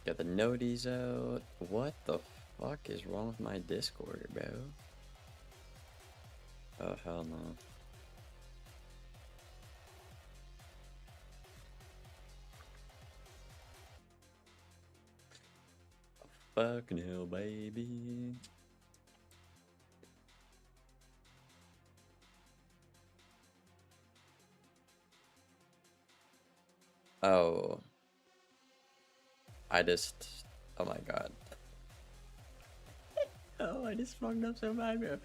Got the noties out. What the fuck is wrong with my Discord, bro? Oh, hell no. Fucking hell, baby. Oh. Oh my god. Oh, I just fucked up so bad, bro.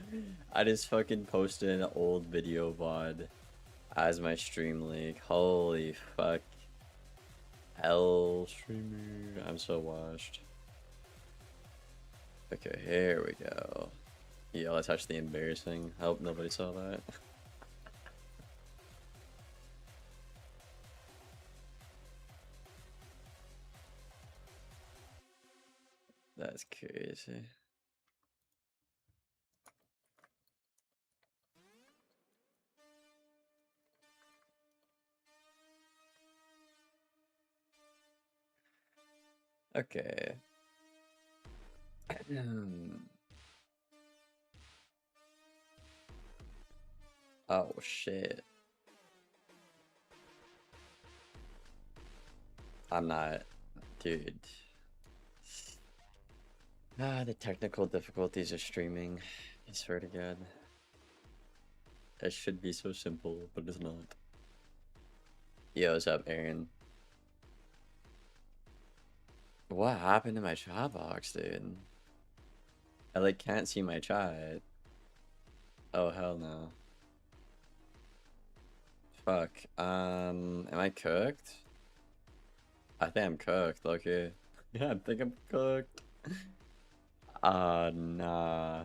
I just fucking posted an old video VOD as my stream link. Holy fuck. L streamer. I'm so washed. Okay, here we go. Yeah, let's touch the embarrassing. I hope nobody saw that. That's crazy. Okay. Oh shit. I'm not, dude. Ah, the technical difficulties of streaming. I swear to God. It should be so simple, but it's not. Yo, what's up, Aaron? What happened to my chat box, dude? I like can't see my chat. Oh hell no. Fuck. Am I cooked? I think I'm cooked, okay. Yeah, I think I'm cooked. Nah.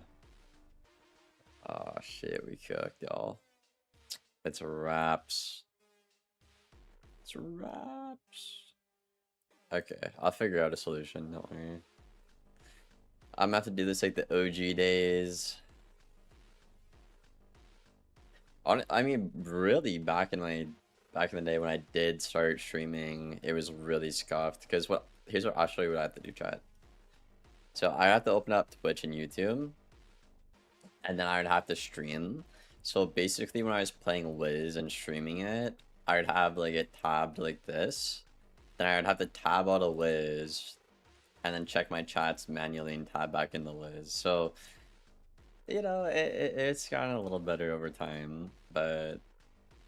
Oh shit, we cooked, y'all. It's wraps. It's wraps. Okay, I'll figure out a solution, don't worry. I'm gonna have to do this like the OG days. I mean, really, back in the day when I did start streaming, it was really scuffed. Because here's what I'll show you what I have to do, chat. So I have to open up Twitch and YouTube, and then I would have to stream. So basically, when I was playing Wiz and streaming it, I would have like it tabbed like this. Then I would have to tab out of Wiz, and then check my chats manually and tab back in the Wiz. So, you know, it's gotten a little better over time, but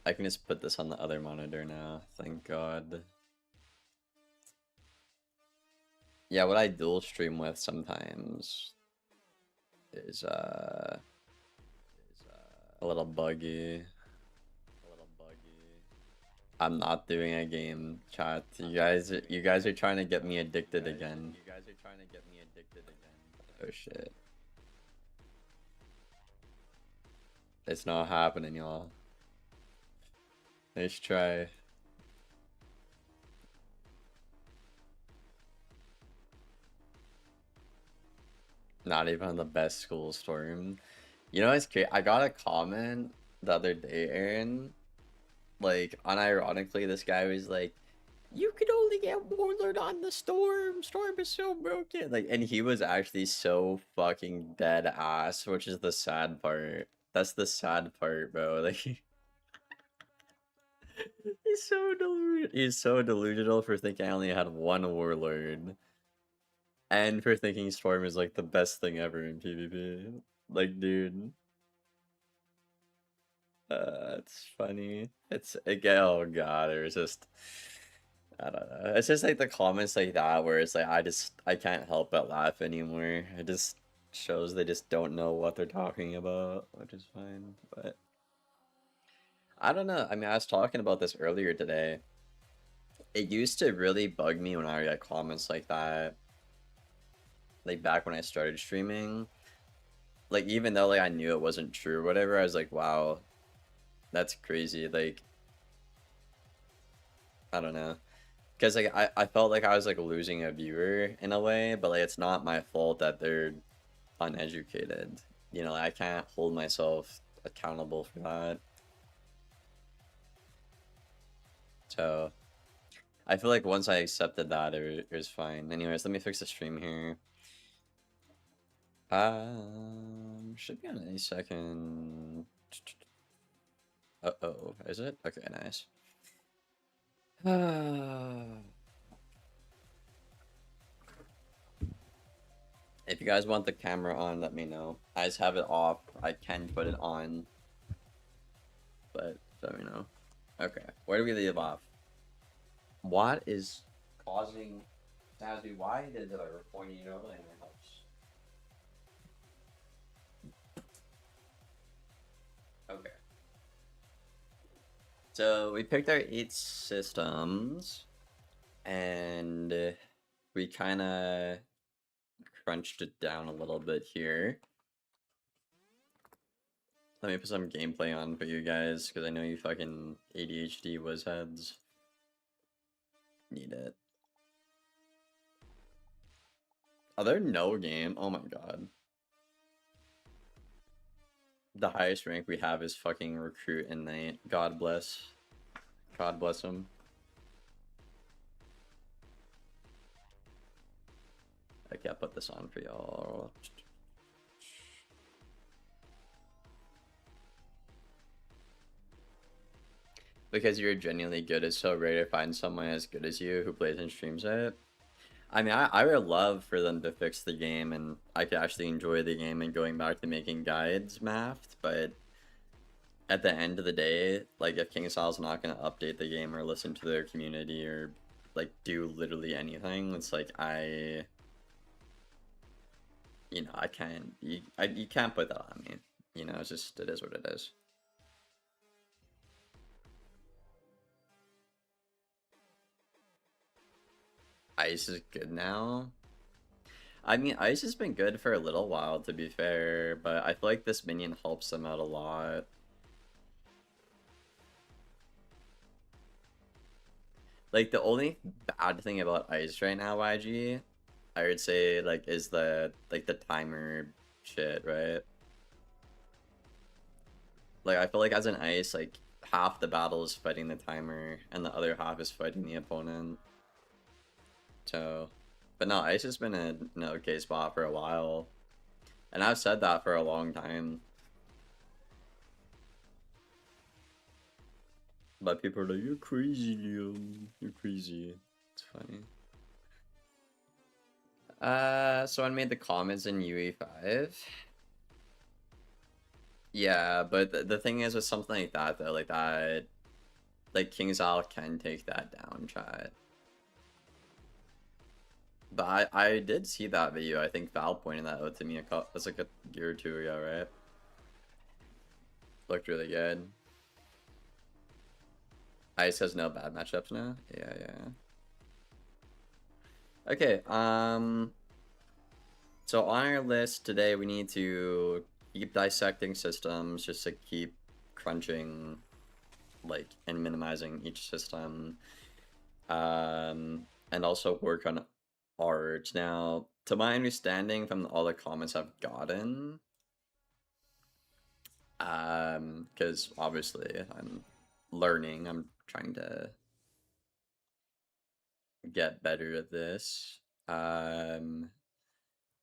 I can just put this on the other monitor now. Thank God. Yeah, what I dual stream with sometimes is a little buggy. I'm not doing a game, chat. You guys are trying to get me addicted again. Oh shit. It's not happening, y'all. Nice try. Not even on the best school storm. You know what's crazy? I got a comment the other day, Aaron. Like, unironically, this guy was like, you could only get Warlord on the Storm. Storm is so broken. Like, and he was actually so fucking dead ass, which is the sad part. That's the sad part, bro. Like, he's so delusional for thinking I only had one Warlord. And for thinking Storm is like the best thing ever in PvP. Like, dude. It's funny. Oh god, it was just I don't know. It's just like the comments like that where it's like I can't help but laugh anymore. It just shows they just don't know what they're talking about, which is fine. But I don't know. I mean, I was talking about this earlier today. It used to really bug me when I get comments like that. Like back when I started streaming. Like even though like I knew it wasn't true or whatever, I was like, wow, that's crazy. Like I don't know. Because like I felt like I was like losing a viewer in a way, but like it's not my fault that they're uneducated. You know, like, I can't hold myself accountable for that. So I feel like once I accepted that, it was fine. Anyways, let me fix the stream here. Should be on any second. Uh-oh, is it? Okay, nice. If you guys want the camera on, let me know. I just have it off. I can put it on, but let me know. Okay, where do we leave off? What is causing Sazzy? Why did I report you over in my house? Okay. So we picked our 8 systems, and we kind of crunched it down a little bit here. Let me put some gameplay on for you guys, because I know you fucking ADHD whiz heads need it. Are there no game? Oh my god. The highest rank we have is fucking recruit and knight. God bless. God bless him. Okay, I'll put this on for y'all. Because you're genuinely good, it's so rare to find someone as good as you who plays and streams it. I mean, I would love for them to fix the game and I could actually enjoy the game and going back to making guides mapped, but at the end of the day, like, if KingStyle's not going to update the game or listen to their community or, like, do literally anything, it's like, you know, I can't, you can't put that on me. You know, it's just, it is what it is. Ice is good now. I mean, Ice has been good for a little while, to be fair, but I feel like this minion helps them out a lot. Like, the only bad thing about Ice right now, YG, I would say, like, is the, like, the timer shit, right? Like, I feel like as an Ice, like, half the battle is fighting the timer, and the other half is fighting the opponent. So, but no, Ice has been in an okay spot for a while. And I've said that for a long time. But people are like, you're crazy, Liam. You're crazy. It's funny. Someone made the comments in UE5. Yeah, but the thing is with something like that, though, like that, like KingStyle can take that down, chat. But I did see that video. I think Val pointed that out to me that's like a year or two ago, right? Looked really good. Ice has no bad matchups now. Yeah, yeah. Okay, so on our list today, we need to keep dissecting systems just to keep crunching, like, and minimizing each system. And also work on art. Now, to my understanding from all the comments I've gotten, because obviously I'm learning, I'm trying to get better at this.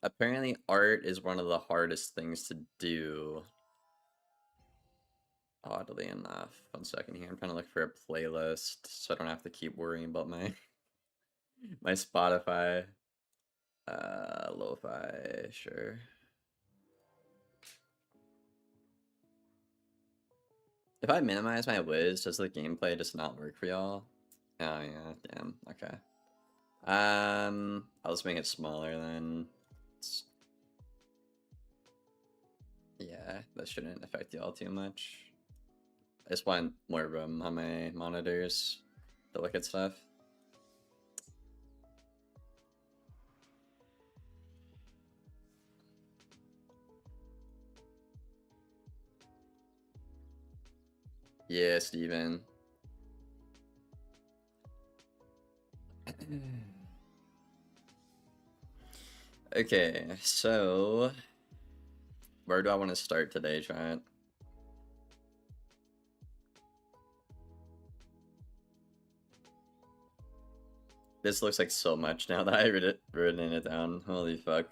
Apparently art is one of the hardest things to do. Oddly enough. 1 second here. I'm trying to look for a playlist so I don't have to keep worrying about my my Spotify. Lo-fi, sure. If I minimize my Wiz, does the gameplay just not work for y'all? Oh yeah, damn. Okay. I'll just make it smaller then. Yeah, that shouldn't affect y'all too much. I just want more room on my monitors to look at stuff. Yeah, Steven. Okay, so where do I want to start today, Trent? This looks like so much now that I written it down. Holy fuck.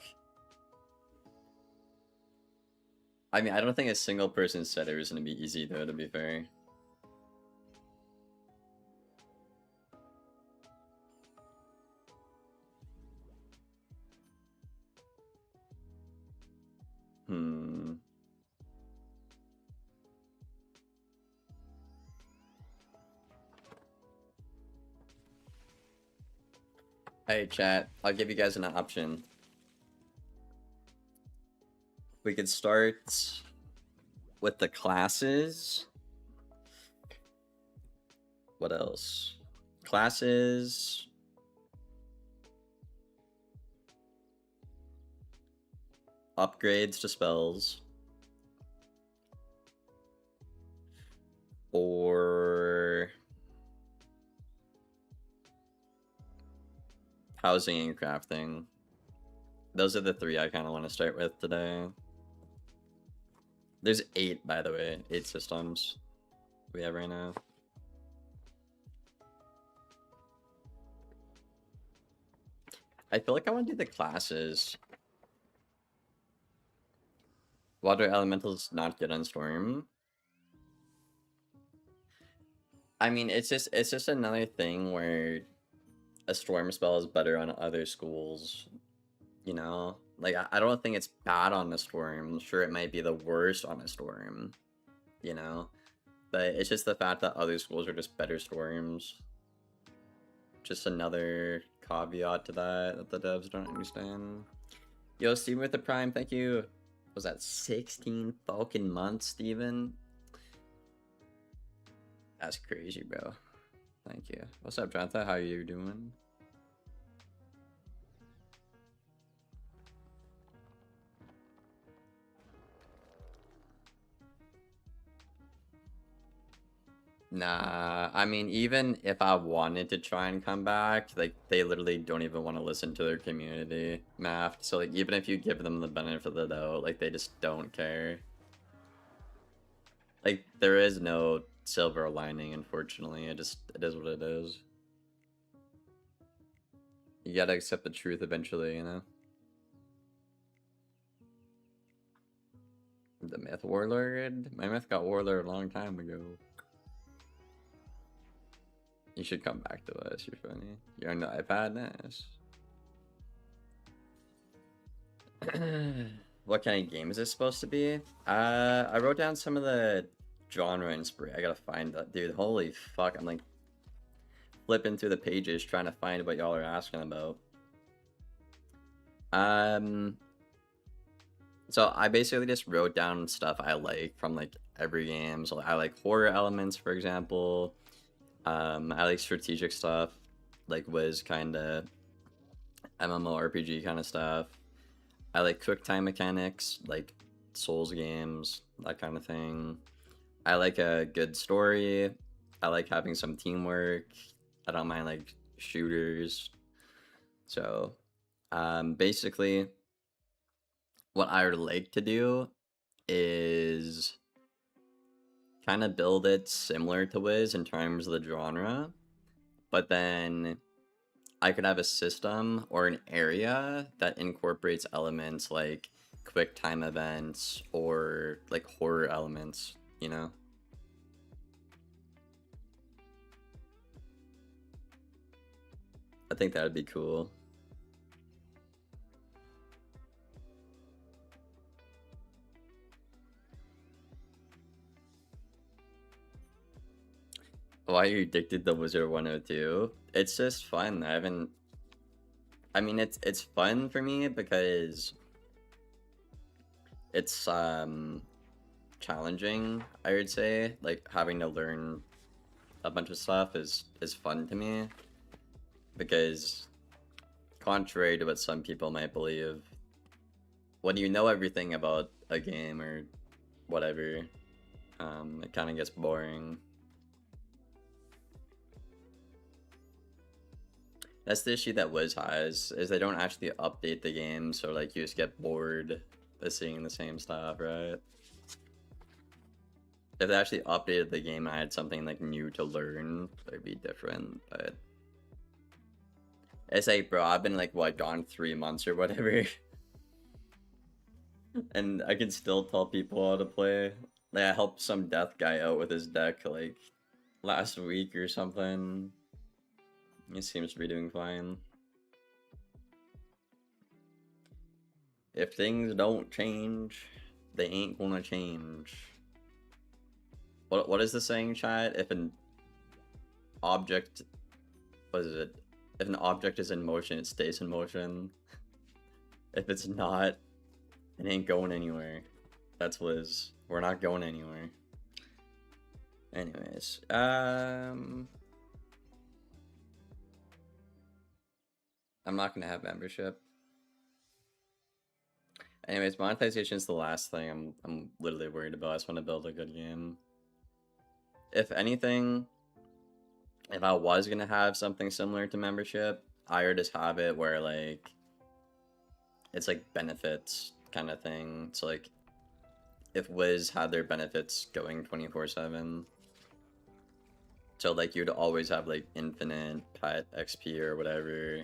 I mean, I don't think a single person said it was gonna be easy though, to be fair. Hey chat, I'll give you guys an option. We could start with the classes. What else? Classes. Upgrades to spells. Or housing and crafting. Those are the three I kind of want to start with today. There's 8, by the way. 8 systems we have right now. I feel like I want to do the classes. Water elementals not good on Storm. I mean, it's just another thing where a Storm spell is better on other schools. You know? Like, I don't think it's bad on the Storm. Sure, it might be the worst on a Storm. You know? But it's just the fact that other schools are just better Storms. Just another caveat to that the devs don't understand. Yo, Steven with the Prime, thank you. Was that 16 fucking months, Steven? That's crazy, bro. Thank you. What's up, Jonathan? How are you doing? Nah, I mean, even if I wanted to try and come back, like, they literally don't even want to listen to their community math. So, like, even if you give them the benefit of the doubt, like, they just don't care. Like, there is no silver lining, unfortunately. It is what it is. You gotta accept the truth eventually, you know? The Myth Warlord? My Myth got Warlord a long time ago. You should come back to us, you're funny. You're on the iPad, nice. What kind of game is this supposed to be? I wrote down some of the genre inspiration. I gotta find that, dude. Holy fuck, I'm like flipping through the pages trying to find what y'all are asking about. So I basically just wrote down stuff I like from like every game. So I like horror elements, for example. I like strategic stuff, like Wiz kind of MMORPG kind of stuff. I like quick time mechanics, like Souls games, that kind of thing. I like a good story. I like having some teamwork. I don't mind like shooters. So, basically, what I would like to do is kind of build it similar to Wiz in terms of the genre, but then I could have a system or an area that incorporates elements like quick time events or like horror elements, you know? I think that would be cool. Why are you addicted to Wizard102? It's just fun. I mean, it's fun for me because it's challenging, I would say. Like having to learn a bunch of stuff is fun to me because contrary to what some people might believe, when you know everything about a game or whatever, it kind of gets boring. That's the issue that Wiz has, is they don't actually update the game, so like you just get bored of seeing the same stuff, right? If they actually updated the game and I had something like new to learn, it'd be different, but It's like, bro, I've been like, what, gone 3 months or whatever. And I can still tell people how to play. Like, I helped some death guy out with his deck, like, last week or something. He seems to be doing fine. If things don't change, they ain't gonna change. What is the saying, chat? If an object... What is it? If an object is in motion, it stays in motion. If it's not, it ain't going anywhere. That's Liz. We're not going anywhere. Anyways, I'm not gonna have membership. Anyways, monetization is the last thing I'm literally worried about. I just want to build a good game. If anything, if I was gonna have something similar to membership, I would just have it where like it's like benefits kind of thing. It's like if Wiz had their benefits going 24/7. So like you'd always have like infinite pet XP or whatever.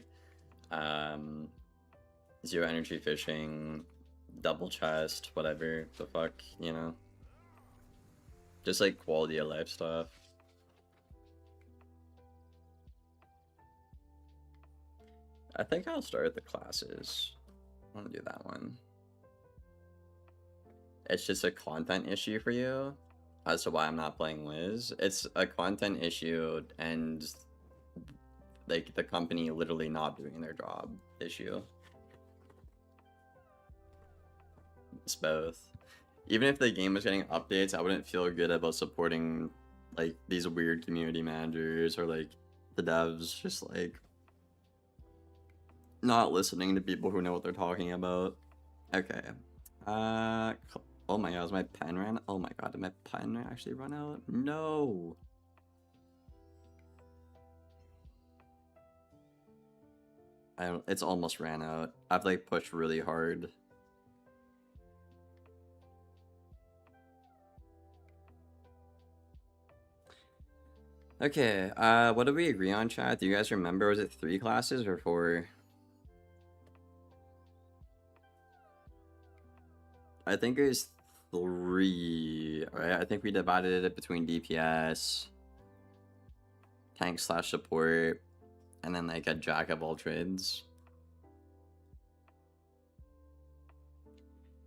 0 energy fishing, double chest, whatever the fuck, you know? Just like quality of life stuff. I think I'll start with the classes. I want to do that one. It's just a content issue for you as to why I'm not playing Wiz. It's a content issue and like the company literally not doing their job issue. It's both. Even if the game was getting updates, I wouldn't feel good about supporting like these weird community managers or like the devs just like not listening to people who know what they're talking about. Okay. Oh my god, is my pen ran? Oh my god, did my pen actually run out? No. It's almost ran out. I've like pushed really hard. Okay, what did we agree on, chat? Do you guys remember? Was it 3 classes or 4? I think it was 3, right? I think we divided it between DPS, tank / support, and then like a jack of all trades.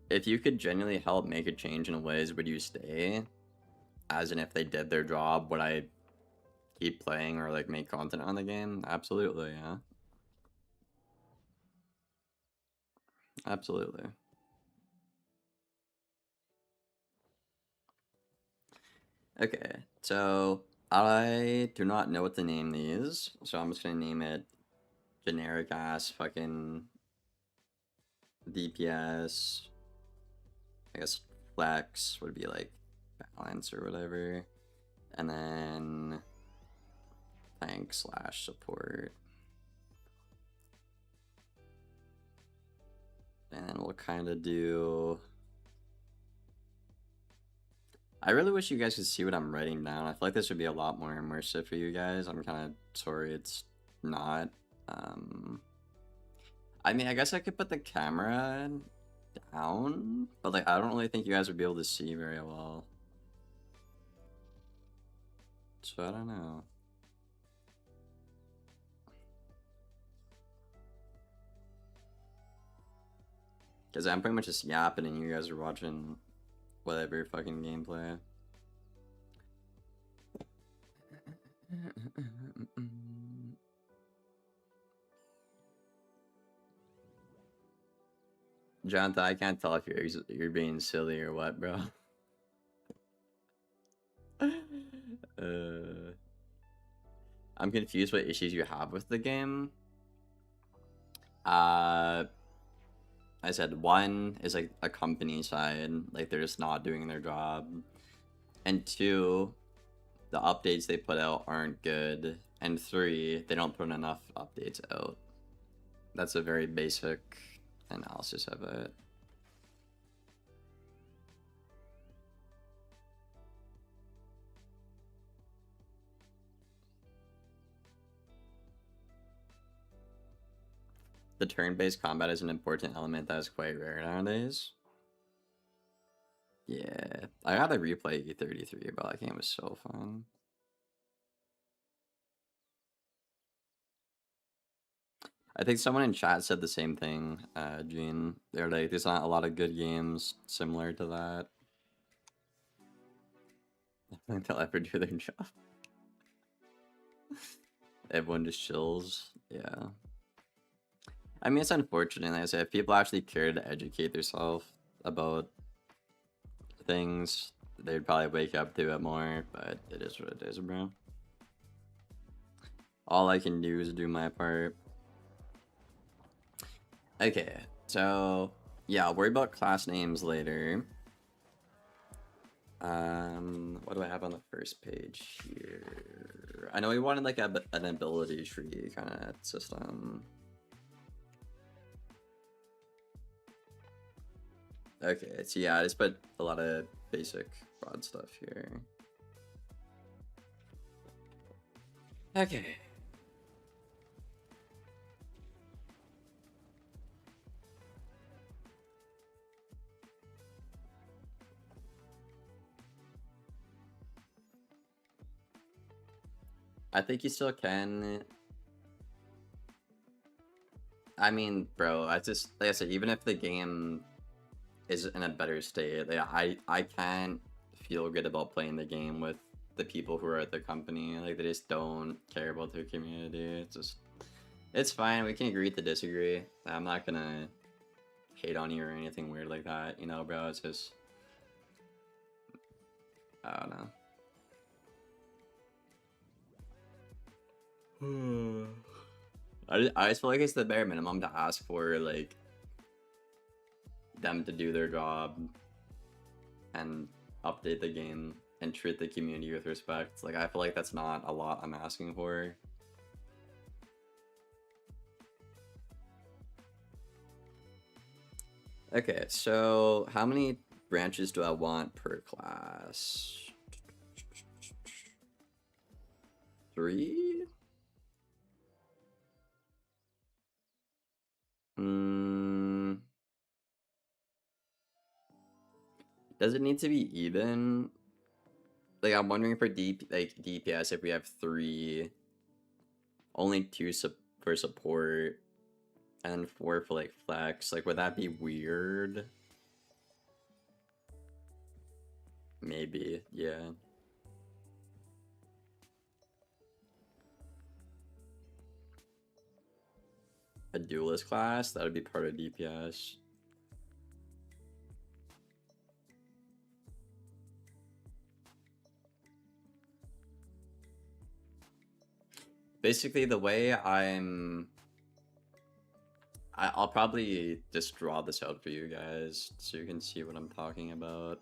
If you could genuinely help make a change in Wiz, would you stay? As in if they did their job, would I keep playing or like make content on the game? Absolutely, yeah. Absolutely. Okay, so I do not know what to name these, so I'm just gonna name it generic ass fucking DPS. I guess flex would be like balance or whatever, and then tank / support, and then we'll kind of do. I really wish you guys could see what I'm writing down. I feel like this would be a lot more immersive for you guys. I'm kind of sorry it's not. I mean, I guess I could put the camera down, but like I don't really think you guys would be able to see very well. So I don't know. Because I'm pretty much just yapping and you guys are watching whatever fucking gameplay. Jonathan, I can't tell if you're being silly or what, bro. I'm confused what issues you have with the game. I said 1 is like a company side, like they're just not doing their job. And 2, the updates they put out aren't good. And 3, they don't put enough updates out. That's a very basic analysis of it. the turn-based combat is an important element that is quite rare nowadays. Yeah, I gotta replay E33, but that game was so fun. I think someone in chat said the same thing, Gene. They're like, there's not a lot of good games similar to that. I don't think they'll ever do their job. Everyone just chills. Yeah. I mean, it's unfortunate. Like I said, if people actually care to educate themselves about things, they'd probably wake up to it more, but it is what it is, bro. All I can do is do my part. Okay, so yeah, I'll worry about class names later. What do I have on the first page here? I know we wanted like an ability tree kind of system. Okay, so yeah, I just put a lot of basic broad stuff here. Okay. I think you still can. I mean, bro, I just, like I said, even if the game is in a better state, like, I can't feel good about playing the game with the people who are at the company. Like, they just don't care about their community. It's just, it's fine. We can agree to disagree. I'm not gonna hate on you or anything weird like that, you know, bro. It's just, I don't know. I just feel like it's the bare minimum to ask for, like, them to do their job and update the game and treat the community with respect. Like, I feel like that's not a lot I'm asking for. Okay, so how many branches do I want per class? 3? Does it need to be even? Like, I'm wondering for DPS if we have 3, only 2 for support, and 4 for like flex. Like, would that be weird? Maybe, yeah. A duelist class, that would be part of DPS. Basically, the way I'll probably just draw this out for you guys so you can see what I'm talking about.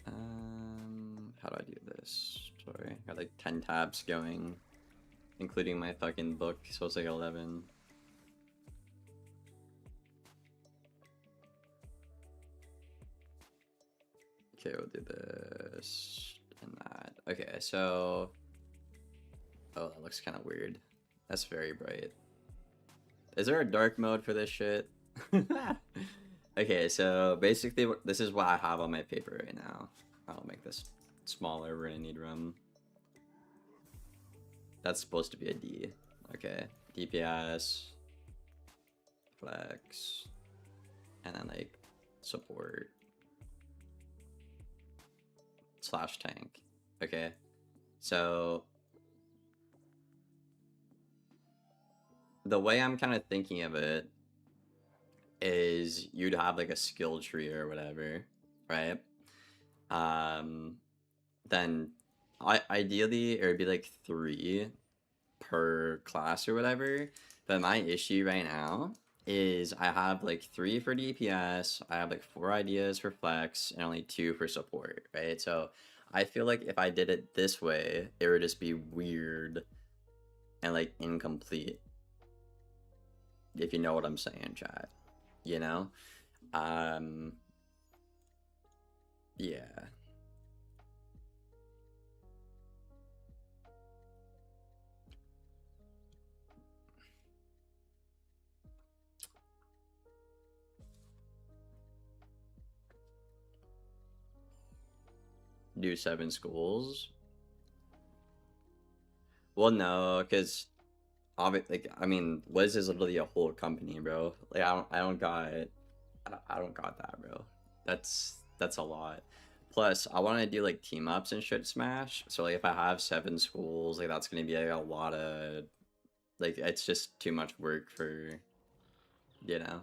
How do I do this? Sorry, got like 10 tabs going, including my fucking book, so it's like 11. Okay, we'll do this and that. Okay, so... Oh, that looks kind of weird. That's very bright. Is there a dark mode for this shit? Okay, so basically this is what I have on my paper right now. I'll make this smaller, we're gonna need room. That's supposed to be a D. Okay, DPS, flex, and then like support. / tank. Okay, so the way I'm kind of thinking of it is you'd have like a skill tree or whatever, right? Then ideally it would be like 3 per class or whatever. But my issue right now is I have like 3 for DPS, I have like 4 ideas for flex, and only 2 for support, right? So I feel like if I did it this way, it would just be weird and like incomplete. If you know what I'm saying, chat. You know? Yeah. do 7 schools. Well, no, because like I mean, Wiz is literally a whole company, bro. Like I don't got that, bro. That's a lot. Plus, I want to do like team ups and shit Smash. So like if I have 7 schools, like that's gonna be like a lot of like it's just too much work for you know.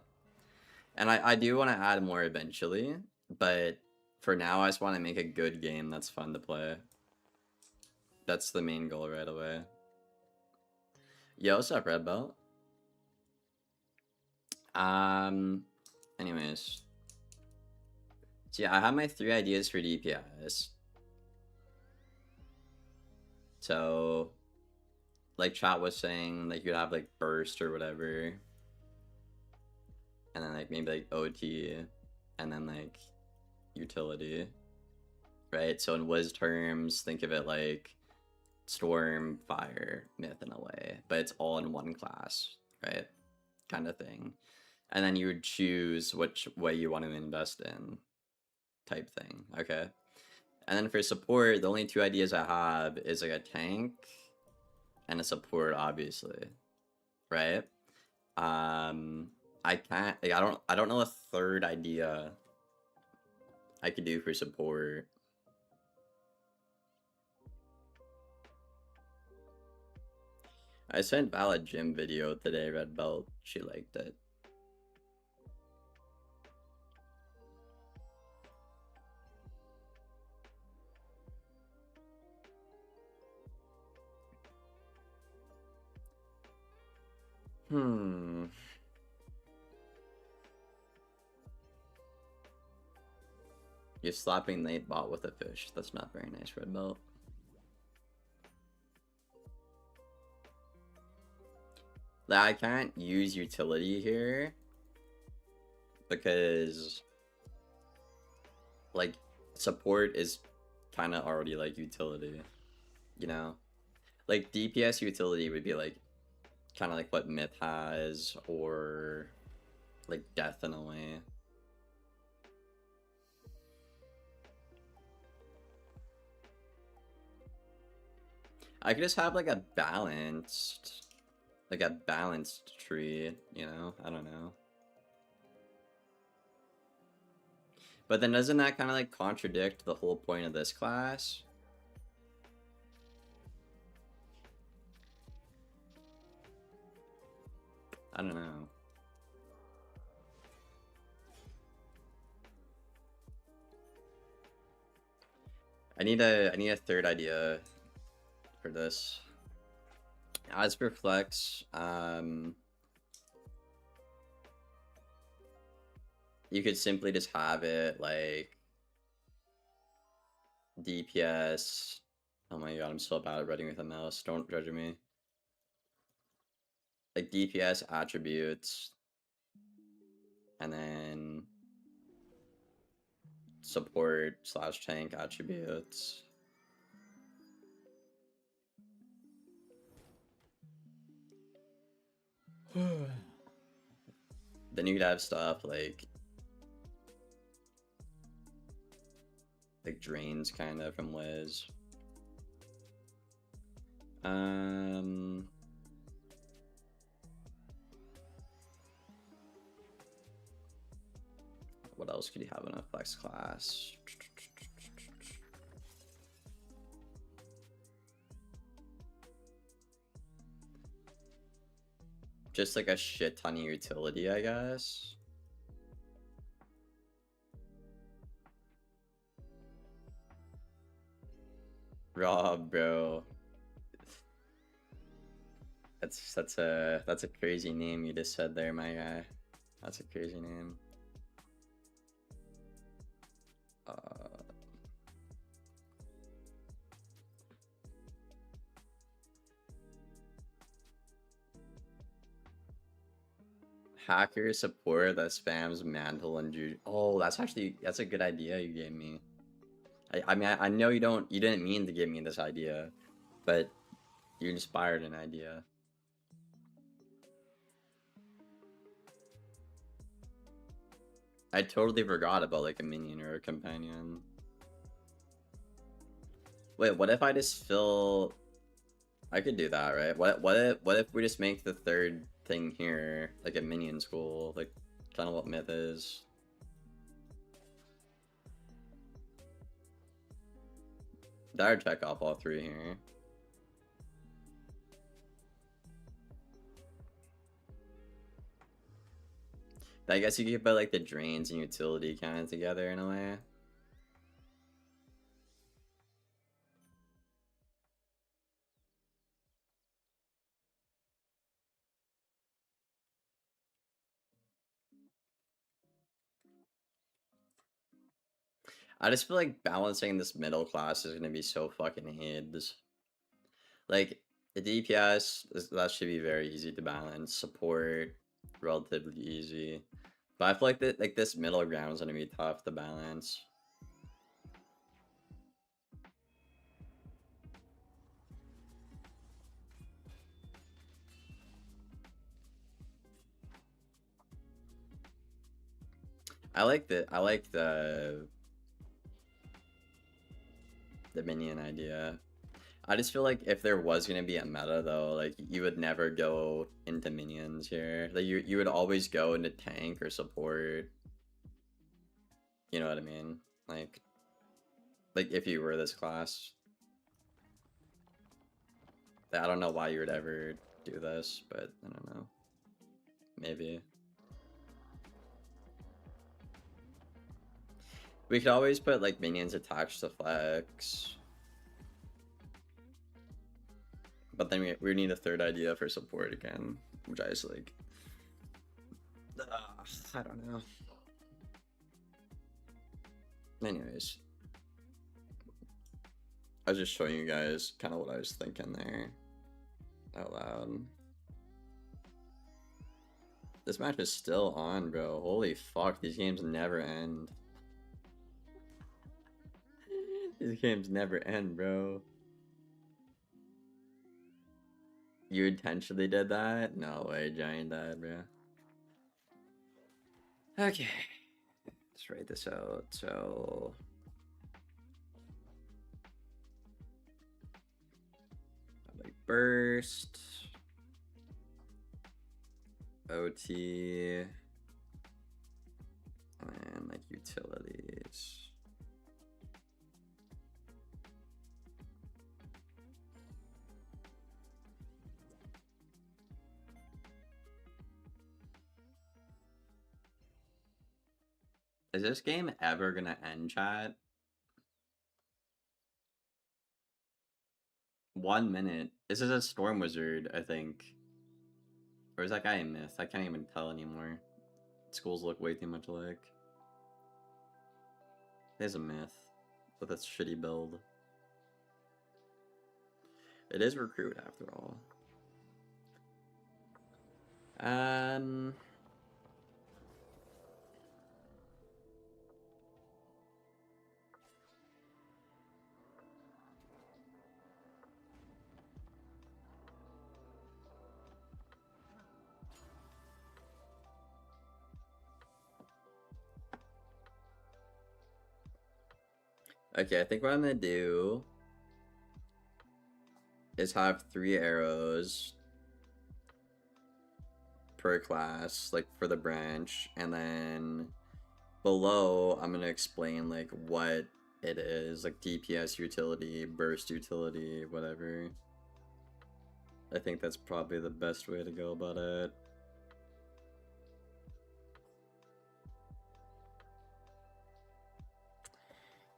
And I do want to add more eventually, but for now I just want to make a good game that's fun to play. That's the main goal right away. Yo, what's up, Red Belt? Anyways. So yeah, I have my 3 ideas for DPS. So, like chat was saying, like you'd have like burst or whatever. And then like maybe like OT. And then like utility. Right? So in Wiz terms, think of it like storm, fire, myth in a way. But it's all in one class, right? Kind of thing. And then you would choose which way you want to invest in. Type thing, okay? And then for support, the only 2 ideas I have is like a tank and a support, obviously, right? I can't, like, I don't know a third idea I could do for support. I sent Val a gym video today, Red Belt. She liked it. You're slapping Nightbot with a fish. That's not very nice, Red Belt. I can't use utility here because like support is kind of already like utility, you know? Like DPS utility would be like kind of like what Myth has or like Death in a way. I could just have like a balanced tree, you know? I don't know. But then doesn't that kind of like contradict the whole point of this class? I don't know. I need a third idea for this. As for flex, you could simply just have it like DPS. Oh my god, I'm so bad at writing with a mouse. Don't judge me. Like DPS attributes, and then support / tank attributes. Then you could have stuff like drains kind of from Wiz. What else could you have in a flex class? Just like a shit ton of utility, I guess. Rob, bro. That's a crazy name you just said there, my guy. That's a crazy name. Hacker support that spams mantle and juju. Oh, that's a good idea you gave me. I mean I know you didn't mean to give me this idea, but you inspired an idea. I totally forgot about like a minion or a companion. Wait, what if I just fill? I could do that, right? What if we just make the third thing here like a minion school, like kind of what myth is. That would check off all three here. I guess you could put like the drains and utility kind of together in a way. I just feel like balancing this middle class is gonna be so fucking hids. Like the DPS, that should be very easy to balance. Support, relatively easy. But I feel like that this middle ground is gonna be tough to balance. I like the minion idea. I just feel like if there was gonna be a meta though, like you would never go into minions here. Like you would always go into tank or support. You know what I mean? Like if you were this class. I don't know why you would ever do this, but I don't know. Maybe. We could always put like minions attached to flex. But then we need a third idea for support again, which I just like. I don't know. Anyways, I was just showing you guys kind of what I was thinking there out loud. This match is still on, bro. Holy fuck, these games never end. These games never end, bro. You intentionally did that? No way, Giant died, bro. Okay. Let's write this out. So like burst, OT, and like utilities. Is this game ever gonna end, chat? 1 minute. This is a Storm Wizard, I think. Or is that guy a myth? I can't even tell anymore. Schools look way too much alike. There's a myth with a shitty build. It is recruit after all. Okay, I think what I'm gonna do is have 3 arrows per class, like for the branch, and then below I'm gonna explain like what it is, like DPS utility, burst utility, whatever. I think that's probably the best way to go about it.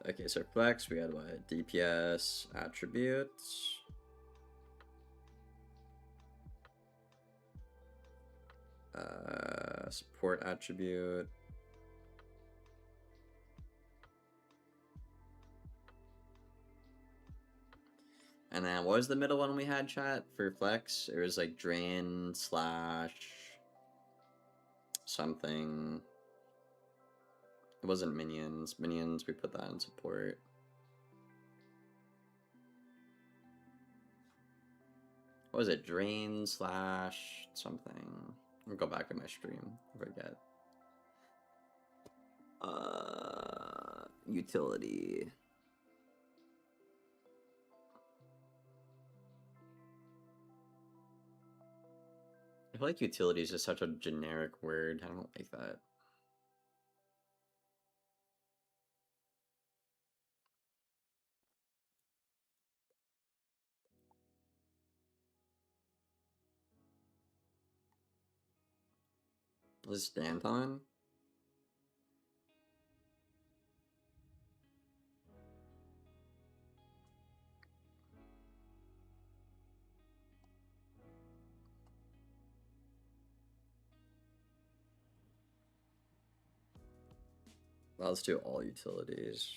Okay, so flex, we had what? DPS attributes. Support attribute. And then what was the middle one we had, chat, for flex? It was like drain slash something. It wasn't minions. Minions, we put that in support. What was it? Drain slash something. I'll go back in my stream. I forget. Utility. feel like utilities is such a generic word. I don't like that. Is Danton? Well, let's do all utilities.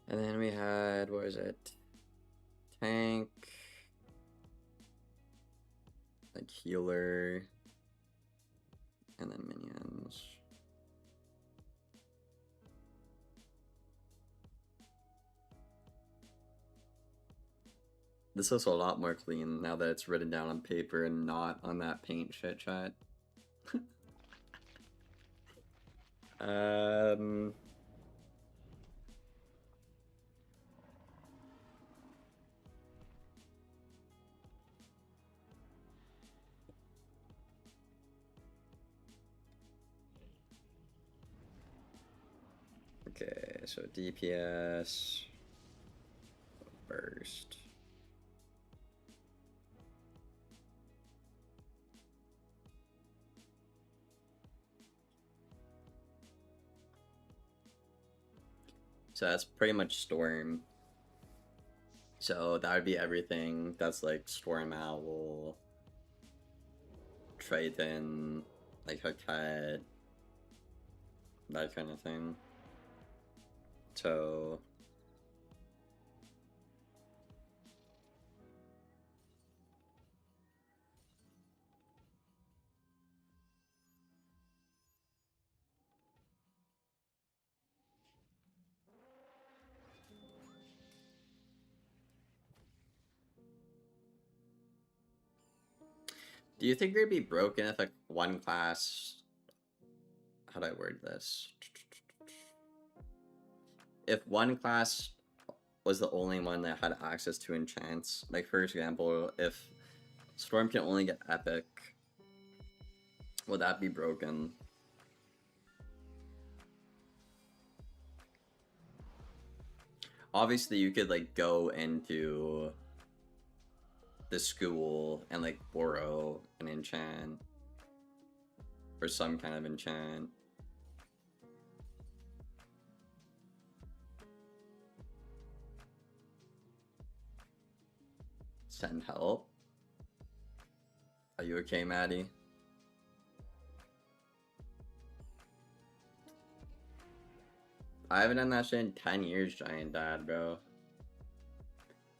And then we had, what was it? Tank. Like healer. And then minions. This looks a lot more clean now that it's written down on paper and not on that paint shit chat. Okay, so DPS, burst. So that's pretty much Storm. So that would be everything that's like Storm Owl, Triton, like Hakat, that kind of thing. So do you think it'd be broken if like one class, how do I word this? If one class was the only one that had access to enchants, like for example, if Storm can only get epic, would that be broken? Obviously you could like go into the school and like borrow an enchant or some kind of enchant. Send help. Are you okay, Maddie? I haven't done that shit in 10 years, Giant Dad, bro.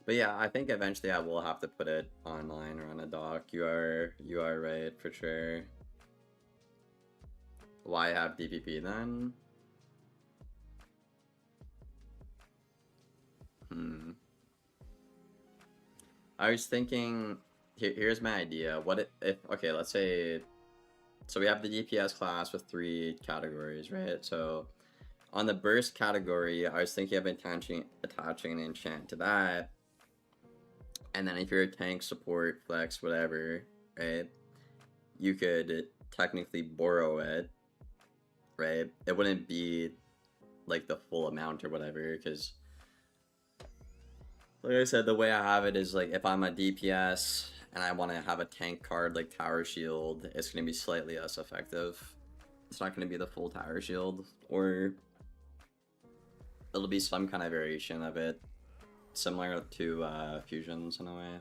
But yeah, I think eventually I will have to put it online or on a doc. You are right for sure. Why have DPP then? I was thinking, here's my idea. What if okay, let's say, so we have the DPS class with 3 categories, right? So on the burst category, I was thinking of attaching an enchant to that. And then if you're a tank, support, flex, whatever, right? You could technically borrow it, right? It wouldn't be like the full amount or whatever, because like I said, the way I have it is like if I'm a DPS and I want to have a tank card like Tower Shield, it's going to be slightly less effective. It's not going to be the full Tower Shield, or it'll be some kind of variation of it, similar to fusions in a way.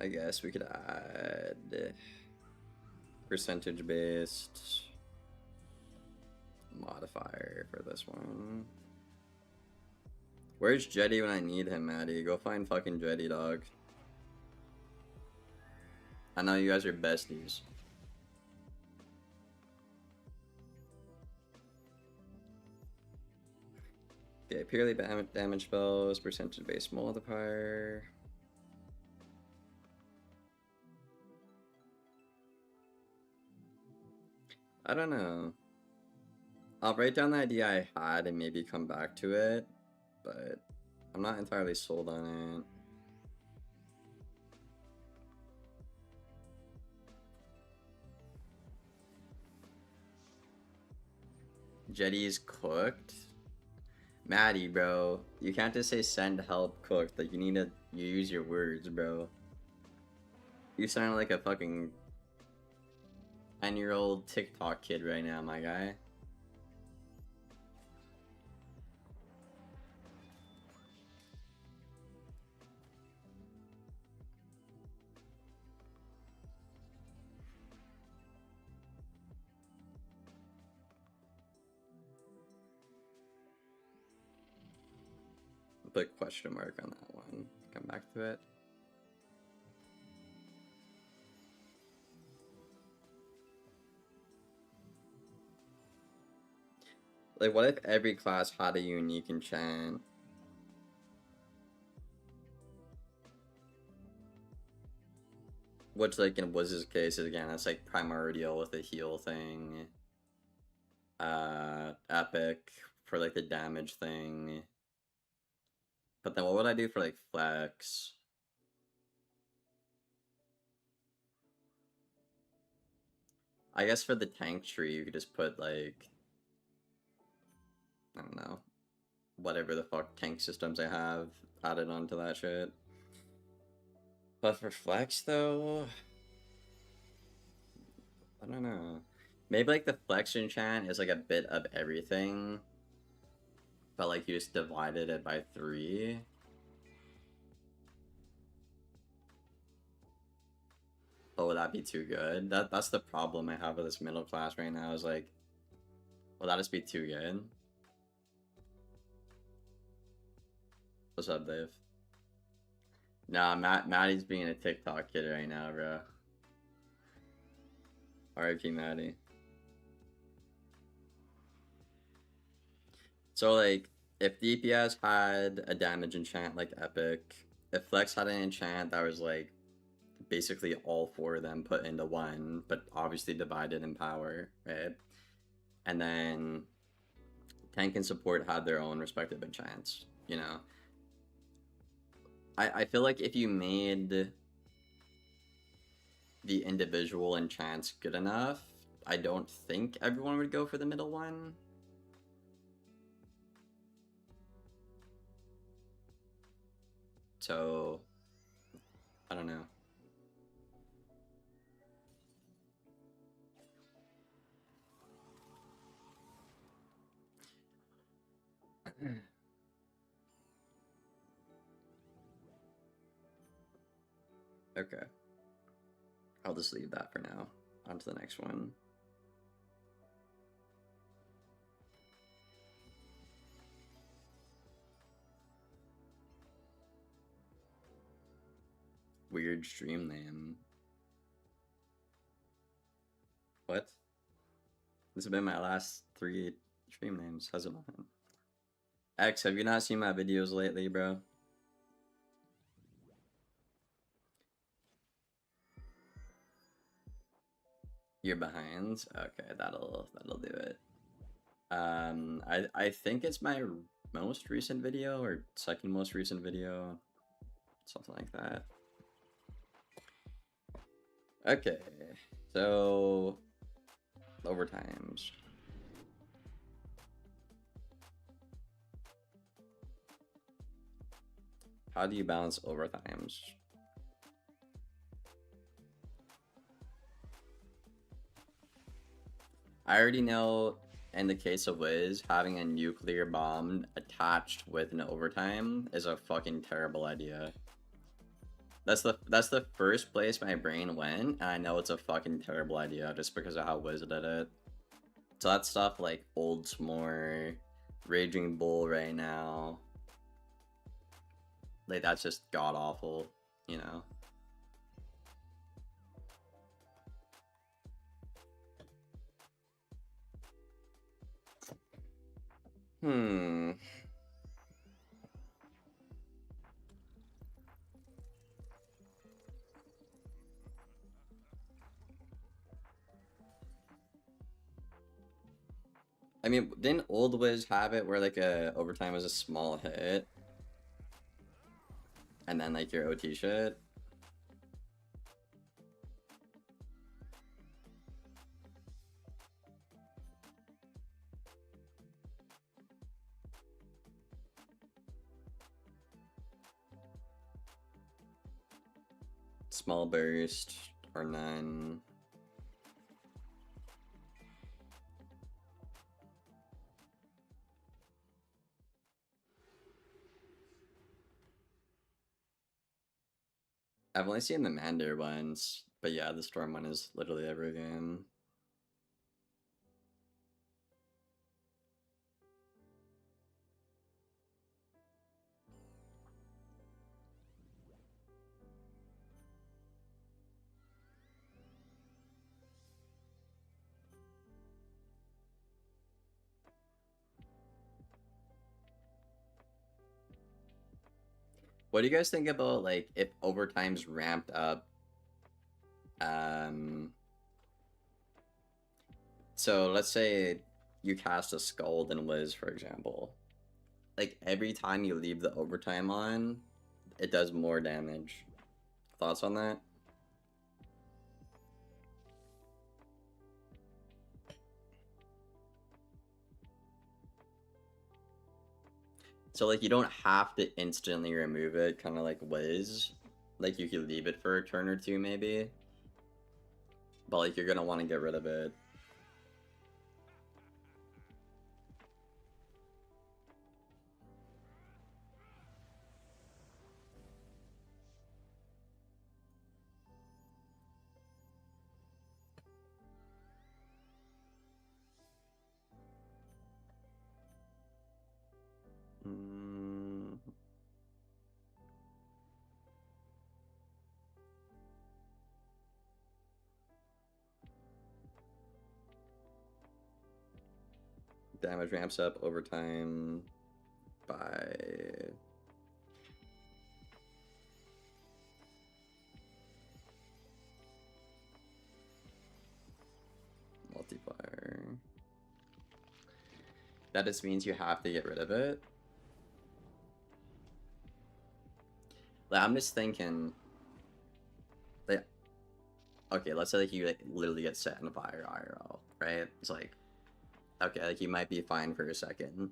I guess we could add percentage based modifier for this one. Where's Jetty when I need him, Maddie? Go find fucking Jetty, dog. I know you guys are besties. Okay, purely damage spells, percentage based multiplier. I don't know. I'll write down the idea I had and maybe come back to it, but I'm not entirely sold on it. Jetty's cooked. Maddie, bro, you can't just say send help cooked. Like, you use your words, bro. You sound like a fucking 10-year-old TikTok kid right now, my guy. Put question mark on that one. Come back to it. Like, what if every class had a unique enchant? Which, like, in Wizard's case, again, it's like primordial with a heal thing. Epic for, like, the damage thing. But then what would I do for, like, flex? I guess for the tank tree, you could just put, like, I don't know, whatever the fuck tank systems I have added onto that shit. But for flex, though, I don't know. Maybe, like, the flex enchant is, like, a bit of everything. But, like, you just divided it by 3. But would that be too good? That's the problem I have with this middle class right now, is, like, will that just be too good? What's up, Dave? Nah, Maddie's being a TikTok kid right now, bro. RIP Maddie. So, like, if DPS had a damage enchant like Epic, if Flex had an enchant that was, like, basically all 4 of them put into 1, but obviously divided in power, right? And then Tank and Support had their own respective enchants, you know? I feel like if you made the individual enchants good enough, I don't think everyone would go for the middle one. So, I don't know. Okay. I'll just leave that for now. On to the next one. Weird stream name. What? This has been my last 3 stream names. How's it going? X, have you not seen my videos lately, bro? You're behind? Okay, that'll do it. I think it's my most recent video or second most recent video. Something like that. Okay, so overtimes. How do you balance overtimes? I already know in the case of Wiz, having a nuclear bomb attached with an overtime is a fucking terrible idea. That's the first place my brain went, and I know it's a fucking terrible idea just because of how Wiz did it. So that stuff like Old S'more, Raging Bull right now. Like, that's just god awful, you know? Hmm. I mean, didn't Old Wiz have it where like a overtime was a small hit, and then like your OT shit? Small burst or none. I've only seen the Mander ones, but yeah, the Storm one is literally every game. What do you guys think about like if overtime's ramped up? So let's say you cast a Scald and Wiz, for example. Like every time you leave the overtime on, it does more damage. Thoughts on that? So like you don't have to instantly remove it, kind of like Wiz. Like you could leave it for a turn or two maybe. But like you're gonna want to get rid of it. Mm. Damage ramps up over time by multiplier. That just means you have to get rid of it. Like, I'm just thinking, like, okay, let's say like you like literally get set in fire IRL, right? It's like, okay, like you might be fine for a second,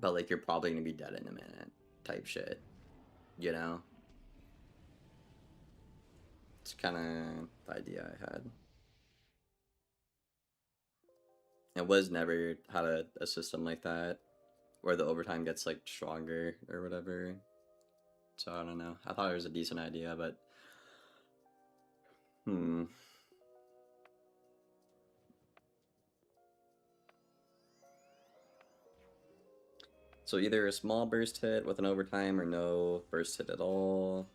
but like you're probably gonna be dead in a minute, type shit, you know? It's kind of the idea I had. It was never had a system like that where the overtime gets like stronger or whatever. So I don't know. I thought it was a decent idea, but So either a small burst hit with an overtime or no burst hit at all.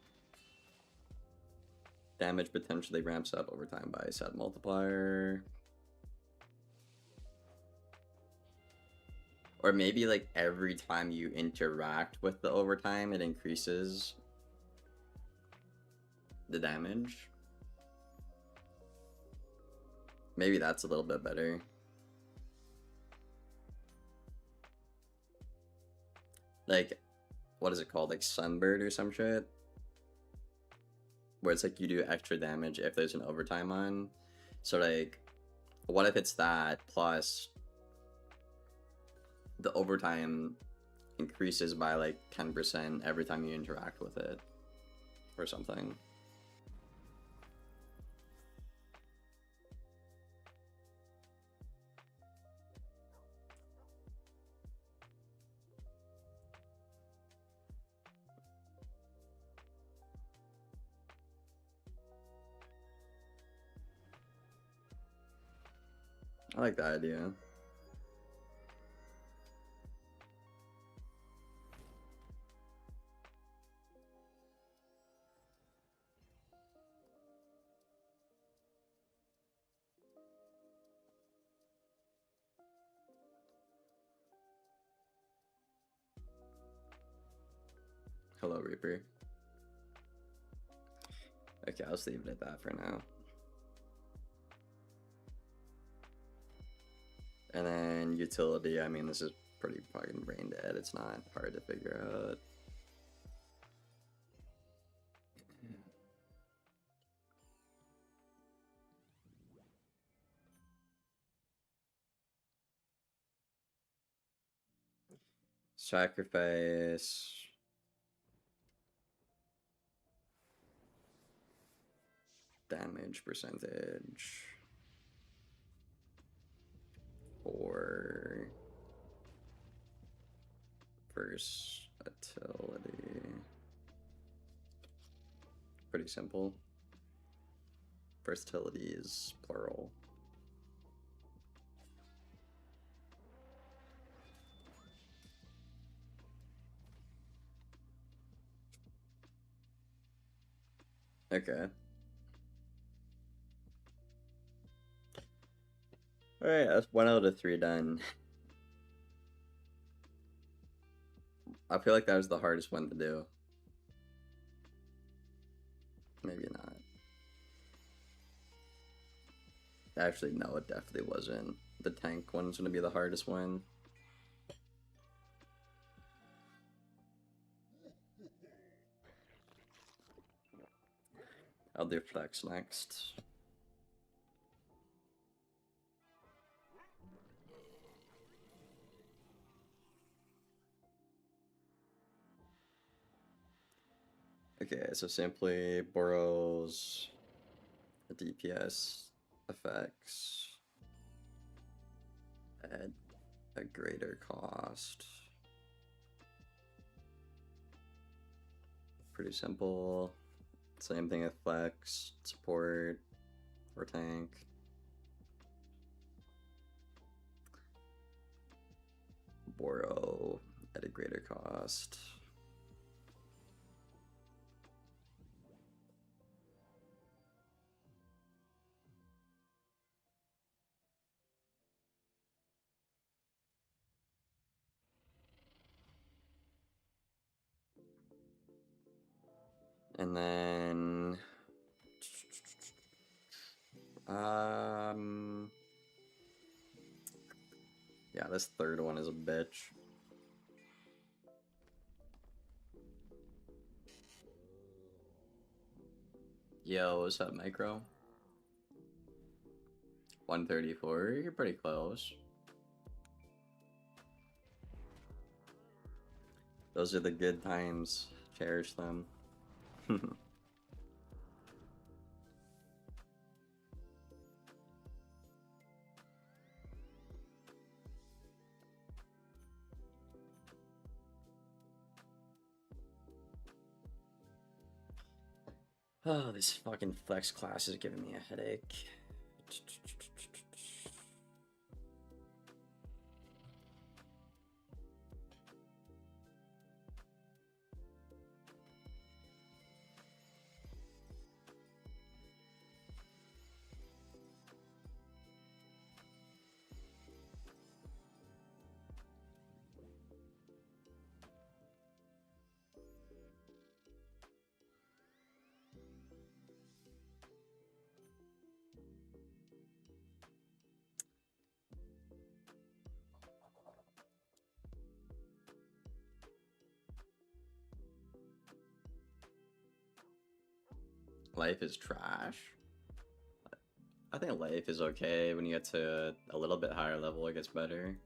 Damage potentially ramps up over time by set multiplier. Or maybe like every time you interact with the overtime, it increases the damage. Maybe that's a little bit better. Like, what is it called? Like Sunbird or some shit? Where it's like you do extra damage if there's an overtime on. So like, what if it's that plus the overtime increases by like 10% every time you interact with it or something? I like that idea. Hello, Reaper. Okay, I'll just leave it at that for now. And then utility, I mean, this is pretty fucking brain dead. It's not hard to figure out. Sacrifice. Damage percentage. Or versatility. Pretty simple. Versatility is plural. Okay. Alright, that's 1 out of 3 done. I feel like that was the hardest one to do. Maybe not. Actually, no, it definitely wasn't. The tank one's gonna be the hardest one. I'll do flex next. Okay, so simply borrows a DPS effects at a greater cost. Pretty simple. Same thing with flex, support, or tank. Borrow at a greater cost. And then yeah, this third one is a bitch. Yo, what's up, Micro? 134, you're pretty close. Those are the good times. Cherish them. Oh, this fucking flex class is giving me a headache. Life is trash. I think life is okay. When you get to a little bit higher level, it gets better.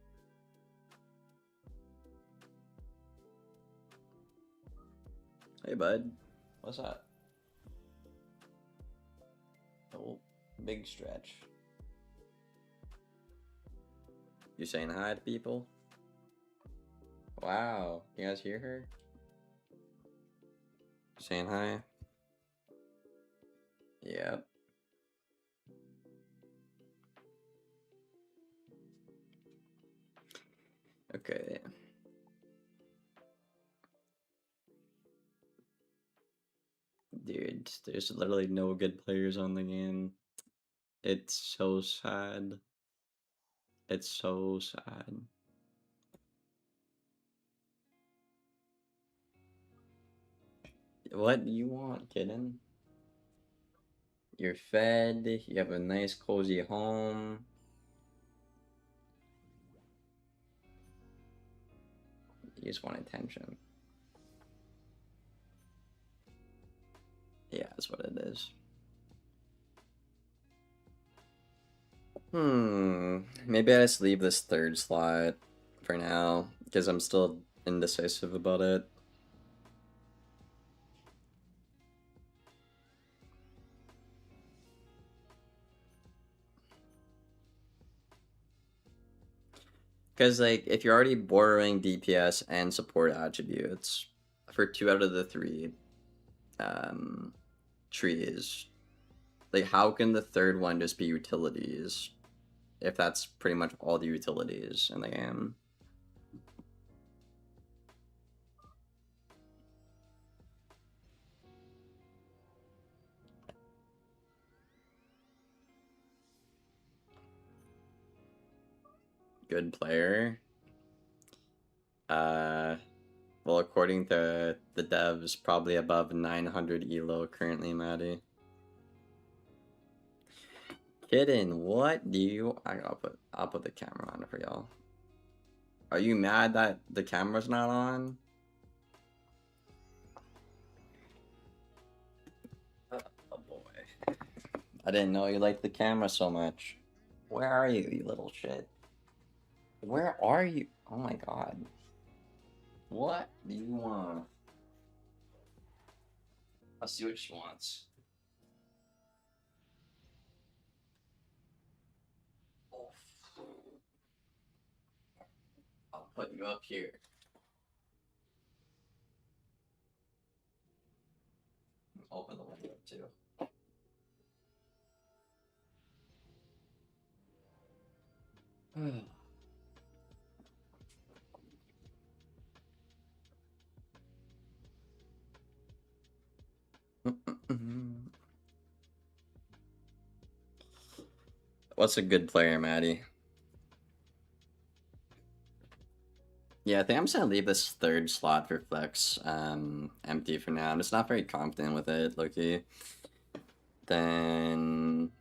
Hey, bud. What's up? Oh, big stretch. You saying hi to people? Wow, you guys hear her? Saying hi? Yep. Okay. Dude, there's literally no good players on the game. It's so sad. It's so sad. What do you want, kitten? You're fed, you have a nice cozy home. You just want attention. Yeah, that's what it is. Maybe I just leave this third slot for now, because I'm still indecisive about it. Because, like, if you're already borrowing DPS and support attributes for 2 out of the 3 um, trees, like, how can the third one just be utilities if that's pretty much all the utilities in the game? Good player. Well, according to the devs, probably above 900 elo currently, Maddie. Kidding, what do you... I'll put the camera on for y'all. Are you mad that the camera's not on? Oh boy. I didn't know you liked the camera so much. Where are you, you little shit? Where are you? Oh my god. What do you want? Let's see what she wants. Oh. I'll put you up here. Open the window too. What's a good player, Maddie? Yeah, I think I'm just gonna leave this third slot for flex empty for now. I'm just not very confident with it, Loki. Then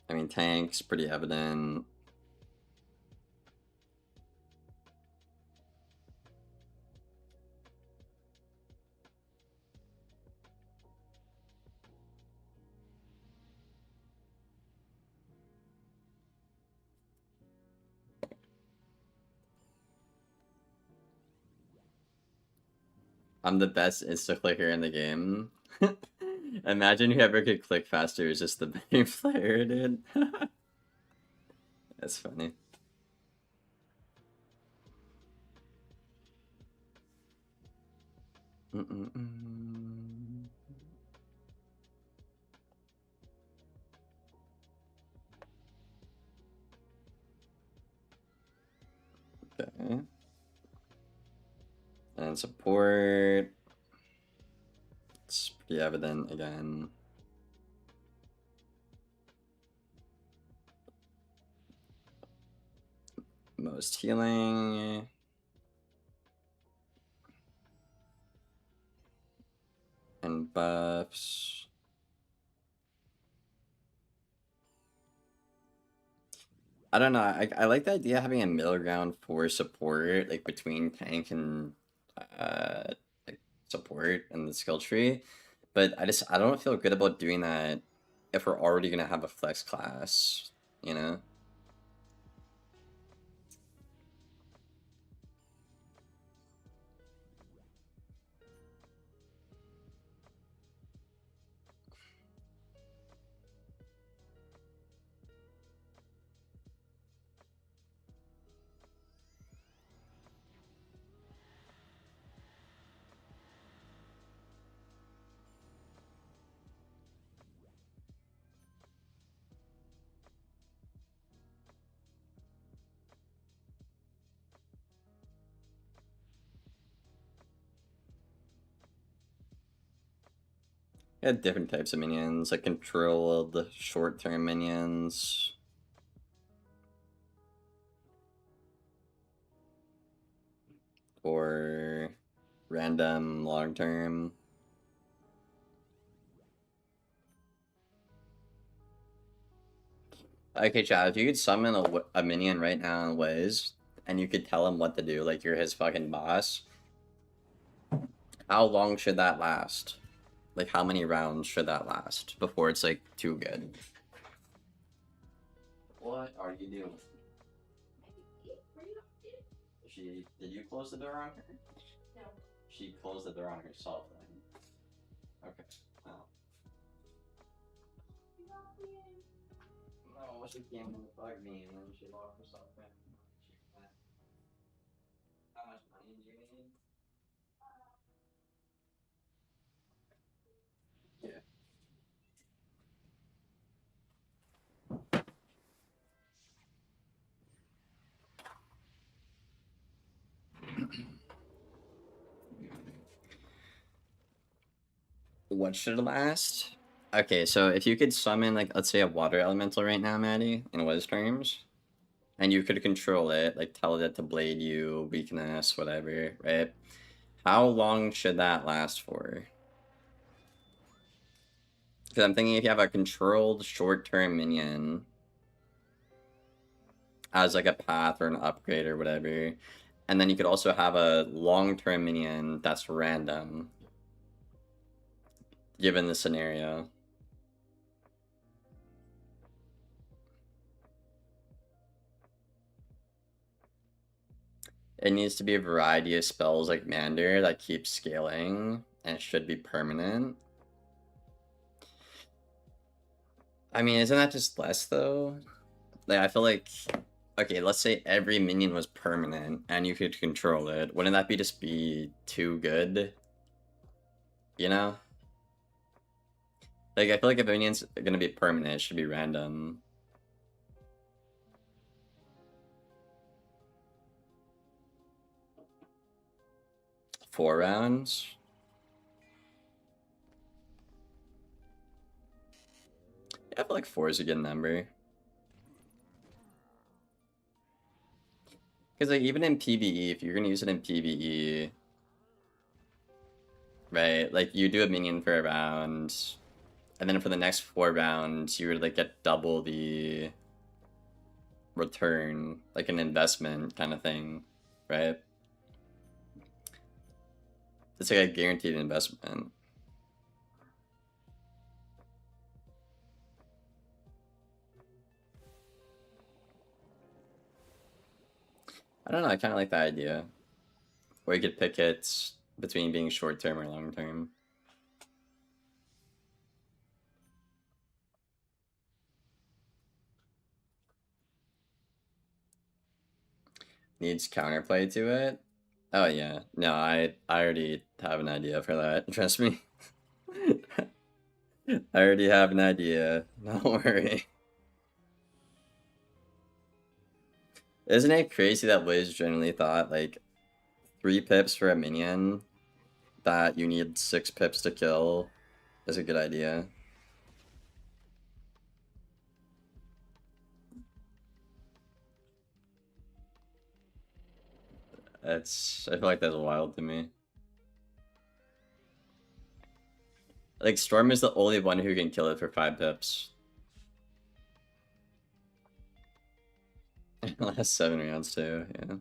I mean tank's pretty evident. I'm the best insta clicker in the game. Imagine whoever could click faster is just the better player, dude. That's funny. Okay. And support. It's pretty evident again. Most healing. And buffs. I don't know. I like the idea of having a middle ground for support, like between tank and uh like support and the skill tree. But I don't feel good about doing that if we're already gonna have a flex class, you know? Yeah, different types of minions, like controlled short-term minions. for random long term. Okay, Chad, if you could summon a minion right now in Wiz, and you could tell him what to do, like you're his fucking boss, how long should that last? Like, how many rounds should that last before it's, like, too good? What are you doing? Did you close the door on her? No. She closed the door on herself then. Okay. No. No, she came to bug me and then she locked herself in. How much money do you need? Yeah. What should last? Okay, so if you could summon, like, let's say a water elemental right now, Maddie, in Wiz terms, and you could control it, like tell it to blade you, weakness, whatever, right? How long should that last for? Because I'm thinking if you have a controlled short-term minion as like a path or an upgrade or whatever, and then you could also have a long-term minion that's random, given the scenario. It needs to be a variety of spells like Mander that keeps scaling, and it should be permanent. I mean, isn't that just less though? Like, I feel like, okay, let's say every minion was permanent and you could control it. Wouldn't that just be too good? You know? Like, I feel like if a minion's gonna be permanent, it should be random. Four rounds? Yeah, I feel like four is a good number. Because, like, even in PvE, if you're gonna use it in PvE, right, like, you do a minion for a round, and then for the next 4 rounds, you would, like, get double the return, like an investment kind of thing, right? It's like a guaranteed investment. I don't know, I kind of like that idea. Or you could pick it between being short term or long term. Needs counterplay to it. Oh yeah, no, I already have an idea for that. Trust me. I already have an idea. Don't worry. Isn't it crazy that Wiz generally thought like 3 pips for a minion that you need 6 pips to kill is a good idea? I feel like that's wild to me. Like Storm is the only one who can kill it for 5 pips. Last 7 rounds too, yeah.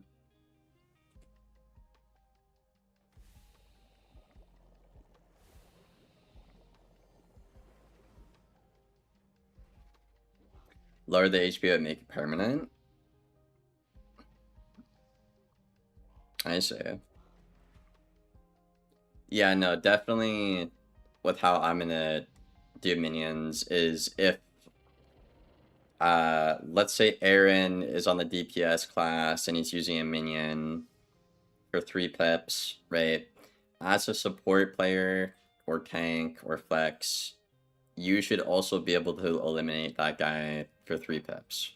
Lower the HP and make it permanent. I see. Yeah, no, definitely with how I'm gonna do minions is if let's say Aaron is on the DPS class and he's using a minion for 3 pips, right? As a support player or tank or flex, you should also be able to eliminate that guy for 3 pips.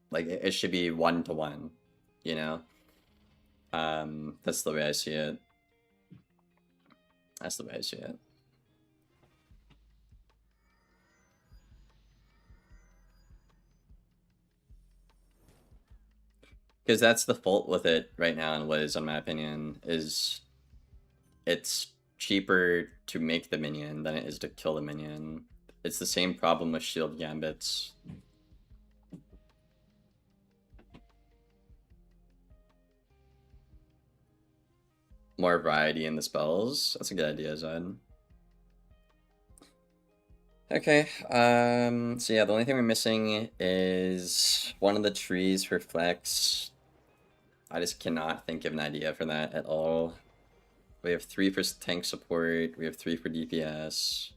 Like it should be 1-to-1, you know? That's the way I see it. That's the way I see it. Because that's the fault with it right now in Wiz, in my opinion, is it's cheaper to make the minion than it is to kill the minion. It's the same problem with shield gambits. More variety in the spells. That's a good idea, Zed. Okay, so yeah, the only thing we're missing is one of the trees for flex. I just cannot think of an idea for that at all. We have 3 for tank support, we have 3 for DPS,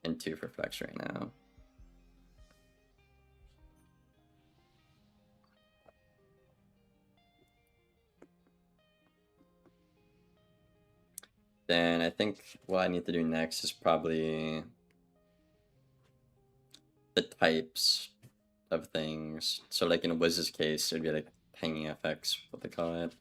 and 2 for flex right now. Then I think what I need to do next is probably the types of things. So like in Wiz's case, it would be like hanging effects, what they call it.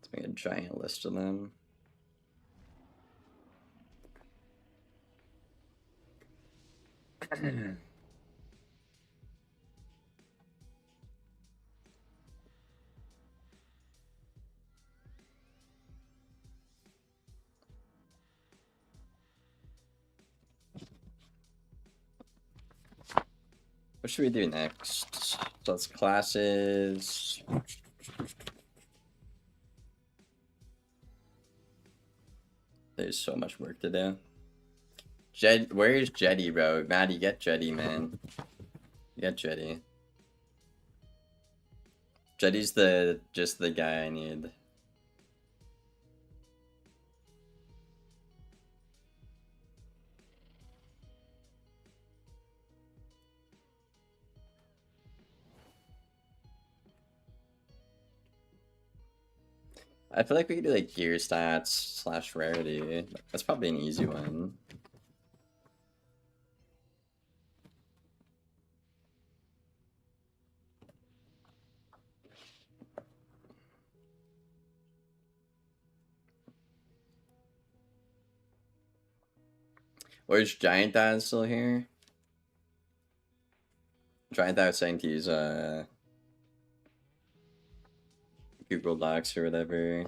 Let's make a giant list of them. What should we do next? So it's classes. There's so much work to do. Where's Jetty, bro? Maddie, get Jetty, man. Get Jetty. Jetty's just the guy I need. I feel like we could do like gear stats / rarity. That's probably an easy one. Where's Giant Dad still here? Giant Dad was saying to use Google Docs or whatever.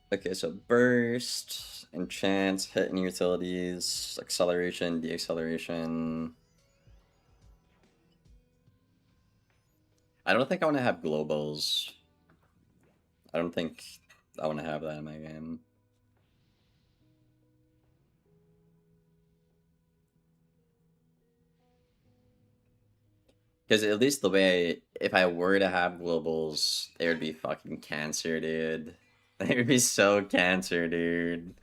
Okay, so burst, enchant, hit and utilities, acceleration, deacceleration. I don't think I want to have globals. I don't think I want to have that in my game. Because at least the way, if I were to have globals, they would be fucking cancer, dude. They would be so cancer, dude.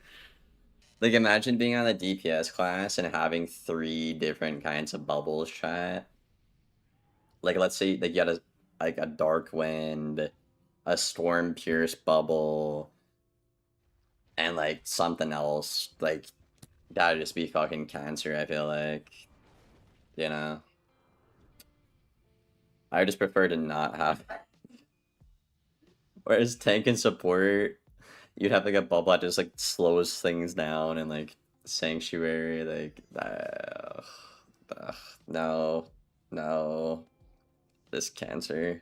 Like, imagine being on a DPS class and having 3 different kinds of bubbles, chat. Like, let's say that you had a dark wind, a storm pierce bubble, and like something else. Like, that'd just be fucking cancer, I feel like. You know? I just prefer to not have. Whereas tank and support, you'd have like a bubble that just like slows things down, and like sanctuary, like no, no, this cancer,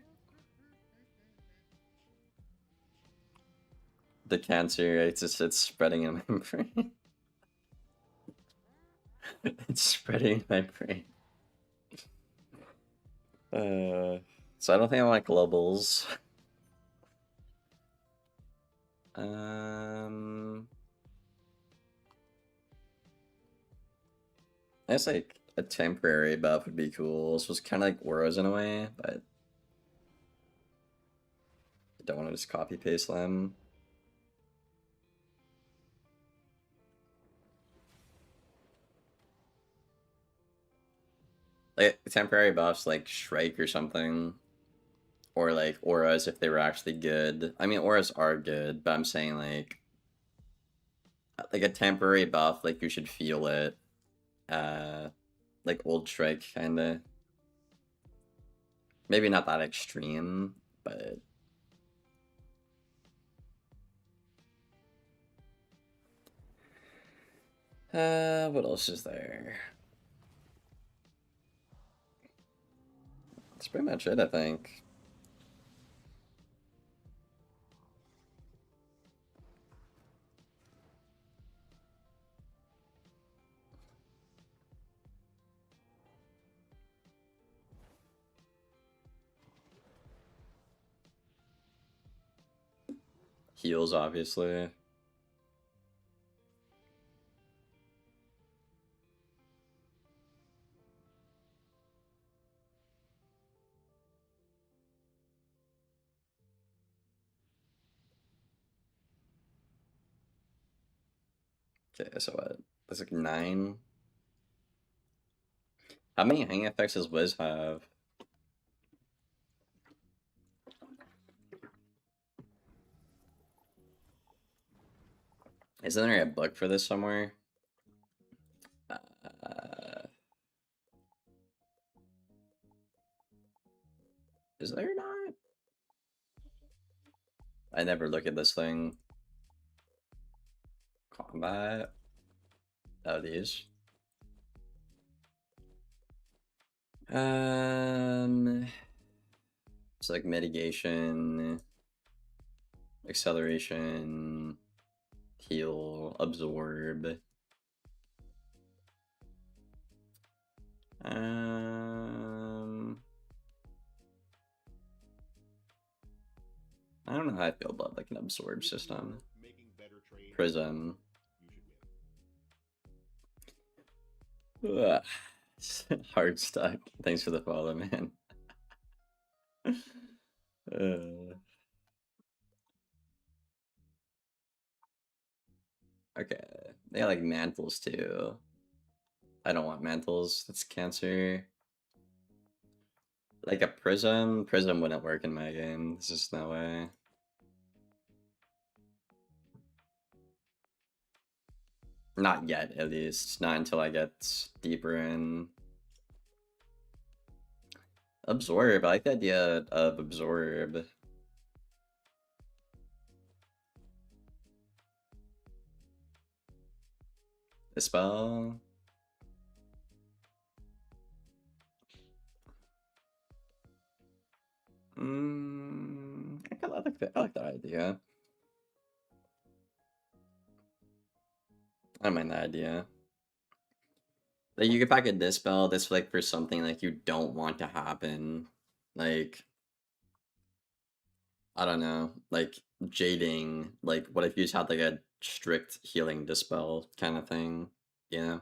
the cancer, it's spreading in my brain. It's spreading my brain. So I don't think I want globals. I guess like a temporary buff would be cool. So it's kind of like auras in a way, but I don't want to just copy paste them. Like temporary buffs like Shrike or something. Or like auras if they were actually good. I mean auras are good, but I'm saying like a temporary buff, like you should feel it. Like old Shrike kinda. Maybe not that extreme, but what else is there? That's pretty much it, I think. Heals, obviously. Okay, so what? That's like 9. How many hang effects does Wiz have? Isn't there a book for this somewhere? Is there not? I never look at this thing. Combat. Oh, these. It's like mitigation, acceleration, heal, absorb. I don't know how I feel about like an absorb system. Prism. Ugh. Hard stuck. Thanks for the follow, man. Okay. They got like mantles too. I don't want mantles. That's cancer. Like a prism? Prism wouldn't work in my game. There's just no way. Not yet, at least. Not until I get deeper in. Absorb. I like the idea of absorb. Dispel. I like that idea. I don't mind that idea. Like you could pack a dispel that's like for something like you don't want to happen. Like I don't know, like jading. Like what if you just had like a strict healing dispel kind of thing, you know?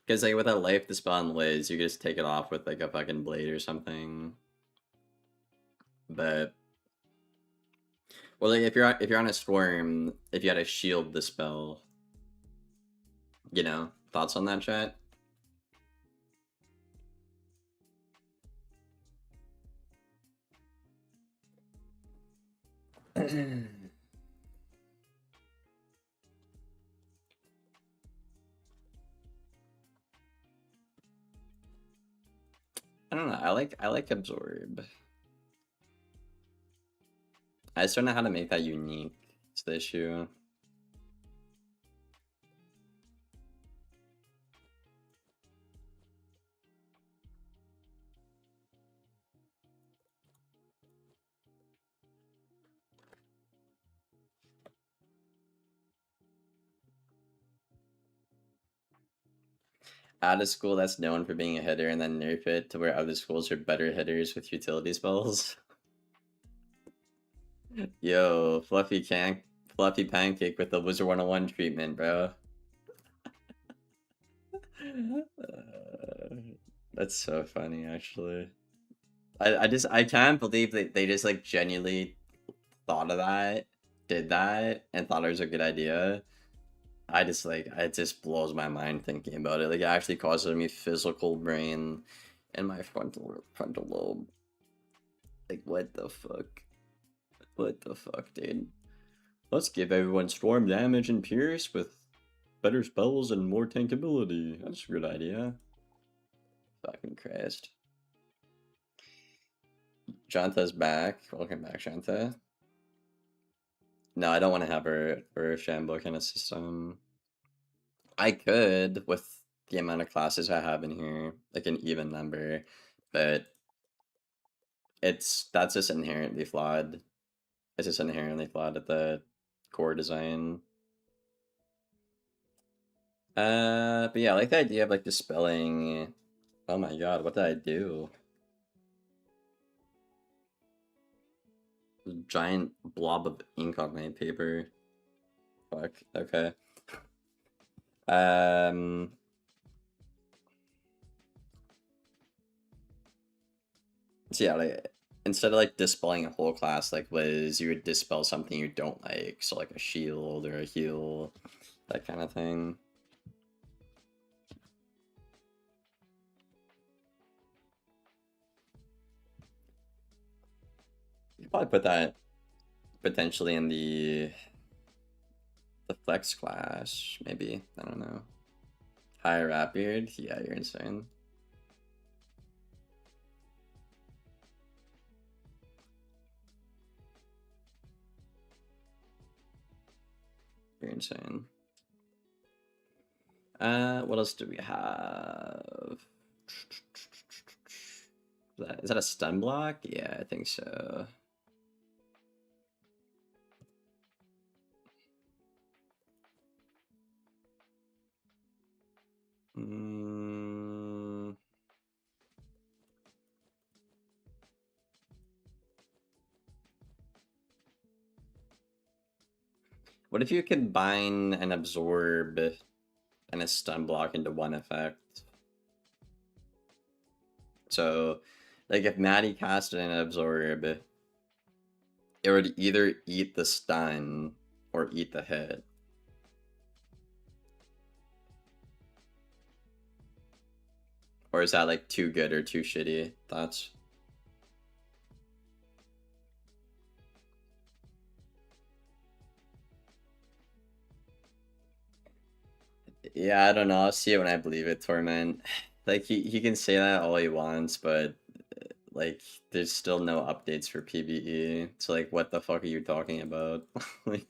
Because like with a life dispel and Liz, you could just take it off with like a fucking blade or something. But well, like if you're on a storm, if you had a shield dispel, you know, thoughts on that, chat? I don't know. I like absorb. I just don't know how to make that unique. It's the issue. at a school that's known for being a hitter and then nerf it to where other schools are better hitters with utility spells. Yo, fluffy pancake with the Wizard101 treatment, bro. That's so funny, actually. I can't believe that they just like genuinely thought of that, did that, and thought it was a good idea. I just like it just blows my mind thinking about it. Like it actually causes me physical brain in my frontal lobe. Like what the fuck? What the fuck, dude? Let's give everyone storm damage and pierce with better spells and more tankability. That's a good idea. Fucking Christ. Janta's back. Welcome back, Janta. No, I don't want to have her for a Shambo kind of system. I could with the amount of classes I have in here, like an even number, but that's just inherently flawed. It's just inherently flawed at the core design. But yeah, I like the idea of like dispelling. Oh my god, what did I do? Giant blob of ink on my paper. Fuck. Okay. So yeah, like instead of like dispelling a whole class, like was you would dispel something you don't like, so like a shield or a heal, that kind of thing. You could probably put that potentially in the flex class, maybe. I don't know. Higher Rapier? Yeah, you're insane. You're insane. What else do we have? Is that a stun block? Yeah, I think so. What if you combine an absorb and a stun block into one effect? So, like if Maddie casted an absorb, it would either eat the stun or eat the hit. Or is that like too good or too shitty? Thoughts? Yeah, I don't know. I'll see it when I believe it, Torment. Like he can say that all he wants, but like there's still no updates for PvE. So like what the fuck are you talking about? Like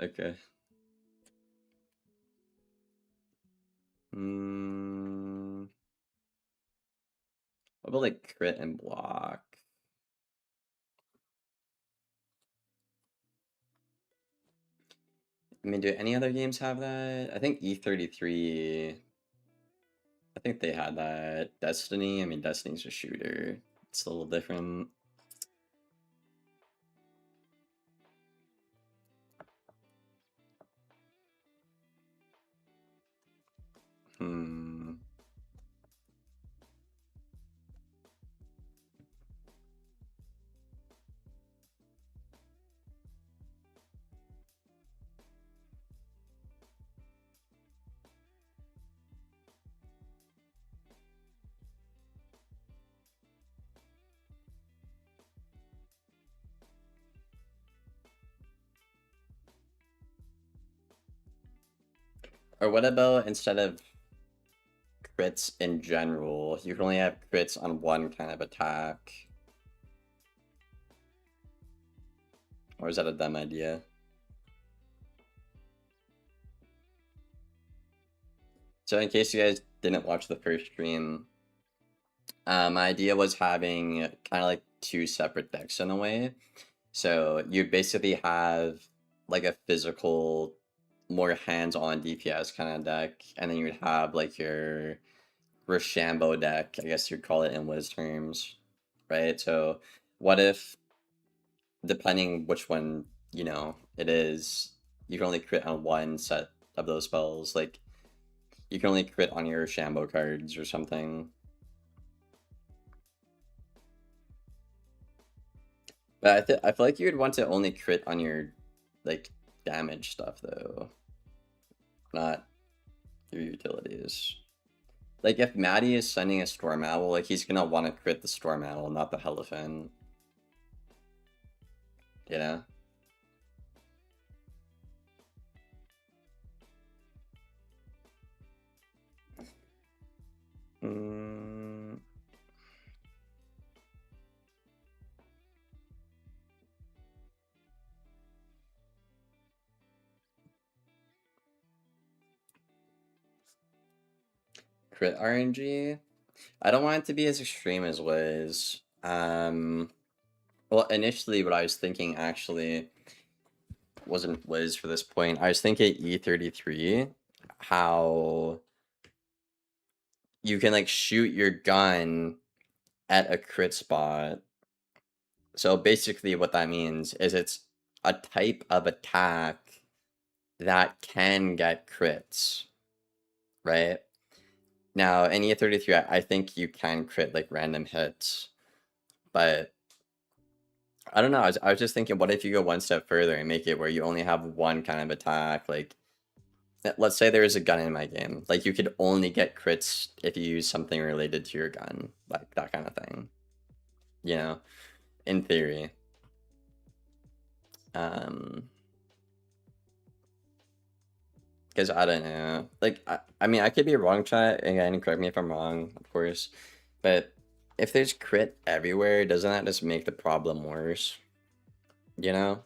okay. What about like crit and block? I mean, do any other games have that? I think E33, I think they had that. Destiny, I mean, Destiny's a shooter. It's a little different. Or what about instead of crits in general, you can only have crits on one kind of attack? Or is that a dumb idea? So in case you guys didn't watch the first stream, my idea was having kind of like two separate decks in a way. So you basically have like a physical more hands-on DPS kind of deck, and then you would have like your Rochambeau deck, I guess you'd call it in Wiz terms, right? So what if, depending which one, it is, you can only crit on one set of those spells, like you can only crit on your Rochambeau cards or something. But I feel like you would want to only crit on your, like, damage stuff, though. Not your utilities. Like, if Maddie is sending a Storm Owl, like, he's gonna want to crit the Storm Owl, not the Elephant. You know? Crit RNG? I don't want it to be as extreme as Wiz. Well, initially what I was thinking actually wasn't Wiz for this point. I was thinking E33, how you can like shoot your gun at a crit spot. So basically what that means is it's a type of attack that can get crits, right? Now, in E33, I think you can crit like random hits, but I don't know. I was just thinking, what if you go one step further and make it where you only have one kind of attack? Like, let's say there is a gun in my game. Like, you could only get crits if you use something related to your gun, like that kind of thing. You know, in theory. Because I don't know. Like, I mean, I could be wrong, chat. Again, correct me if I'm wrong, of course. But if there's crit everywhere, doesn't that just make the problem worse? You know?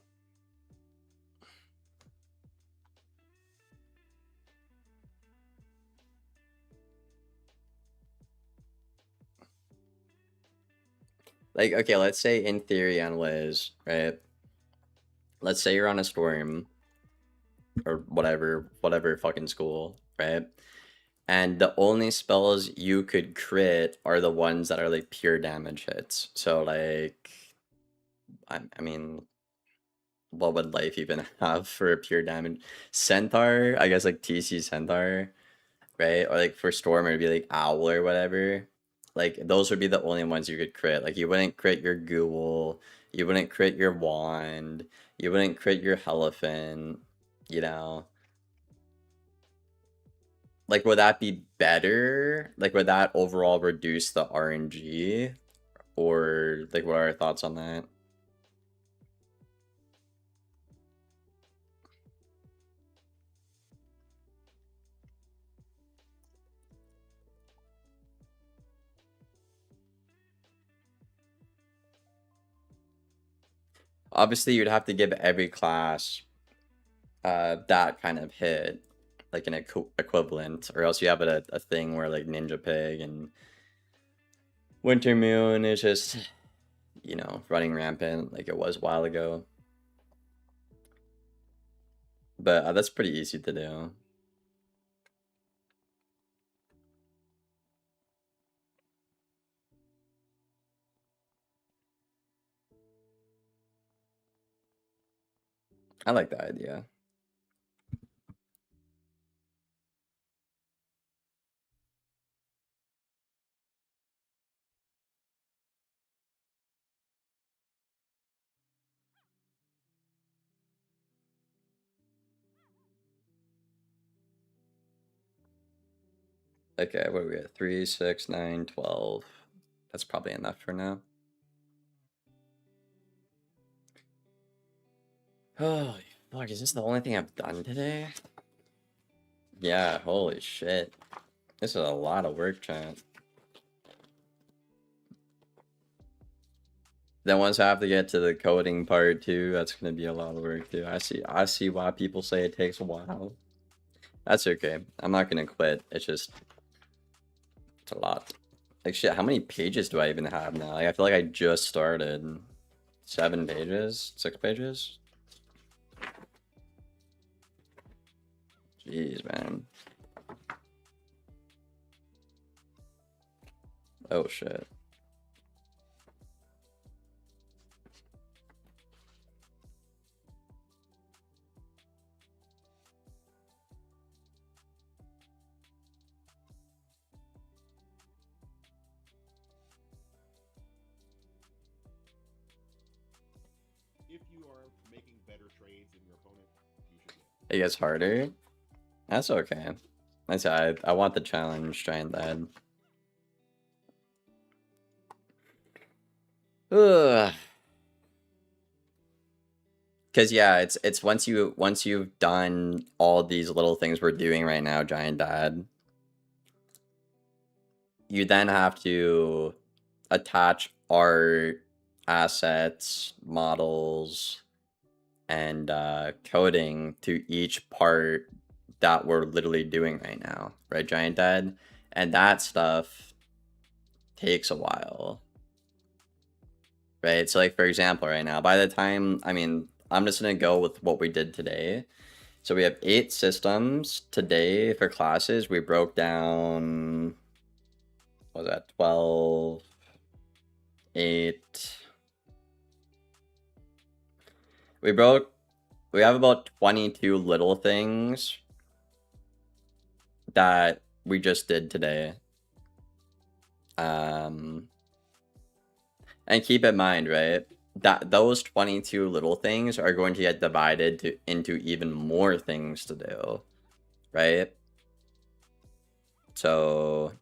Like, okay, let's say in theory on Liz, right? Let's say you're on a storm or whatever fucking school, right? And the only spells you could crit are the ones that are like pure damage hits. So like, I mean, what would life even have for a pure damage? Centaur, I guess like TC Centaur, right? Or like for Storm, it'd be like Owl or whatever. Like those would be the only ones you could crit. Like you wouldn't crit your Ghoul, you wouldn't crit your Wand, you wouldn't crit your Elephant, you know? Like would that be better? Like would that overall reduce the RNG? Or like what are our thoughts on that? Obviously you'd have to give every class that kind of hit, like an equivalent, or else you have a thing where like Ninja Pig and Winter Moon is just, running rampant like it was a while ago. But that's pretty easy to do. I like that idea. Okay, what are we at? 3, 6, 9, 12. That's probably enough for now. Holy fuck, is this the only thing I've done today? Yeah, holy shit. This is a lot of work, chat. Then once I have to get to the coding part too, that's gonna be a lot of work too. I see why people say it takes a while. That's okay. I'm not gonna quit. It's a lot. Like shit, how many pages do I even have now? Like I feel like I just started. 7 pages? 6 pages? Jeez, man. Oh shit. If you are making better trades than your opponent, you should win. It gets harder. That's okay. I want the challenge, Giant Dad. Ugh. Cause yeah, it's once you've done all these little things we're doing right now, Giant Dad, you then have to attach art, assets, models, and coding to each part that we're literally doing right now, right, Giant Dad? And that stuff takes a while, right? So, like, for example, right now, by the time, I mean, I'm just gonna go with what we did today. So we have 8 systems today for classes. We broke down, what was that, 12, 8. We have about 22 little things that we just did today. And keep in mind, right, that those 22 little things are going to get divided into even more things to do, right? So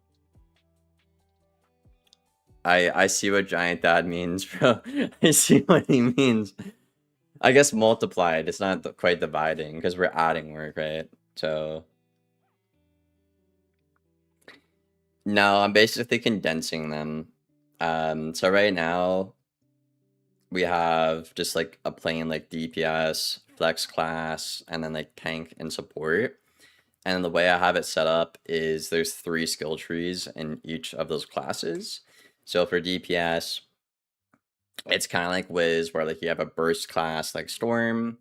I see what Giant Dad means, bro. I see what he means. I guess multiplied. It's not quite dividing because we're adding work, right? So no, I'm basically condensing them. So right now we have just like a plain like DPS, flex class, and then like tank and support. And the way I have it set up is there's 3 skill trees in each of those classes. So for DPS, it's kind of like Wiz, where like you have a burst class like Storm,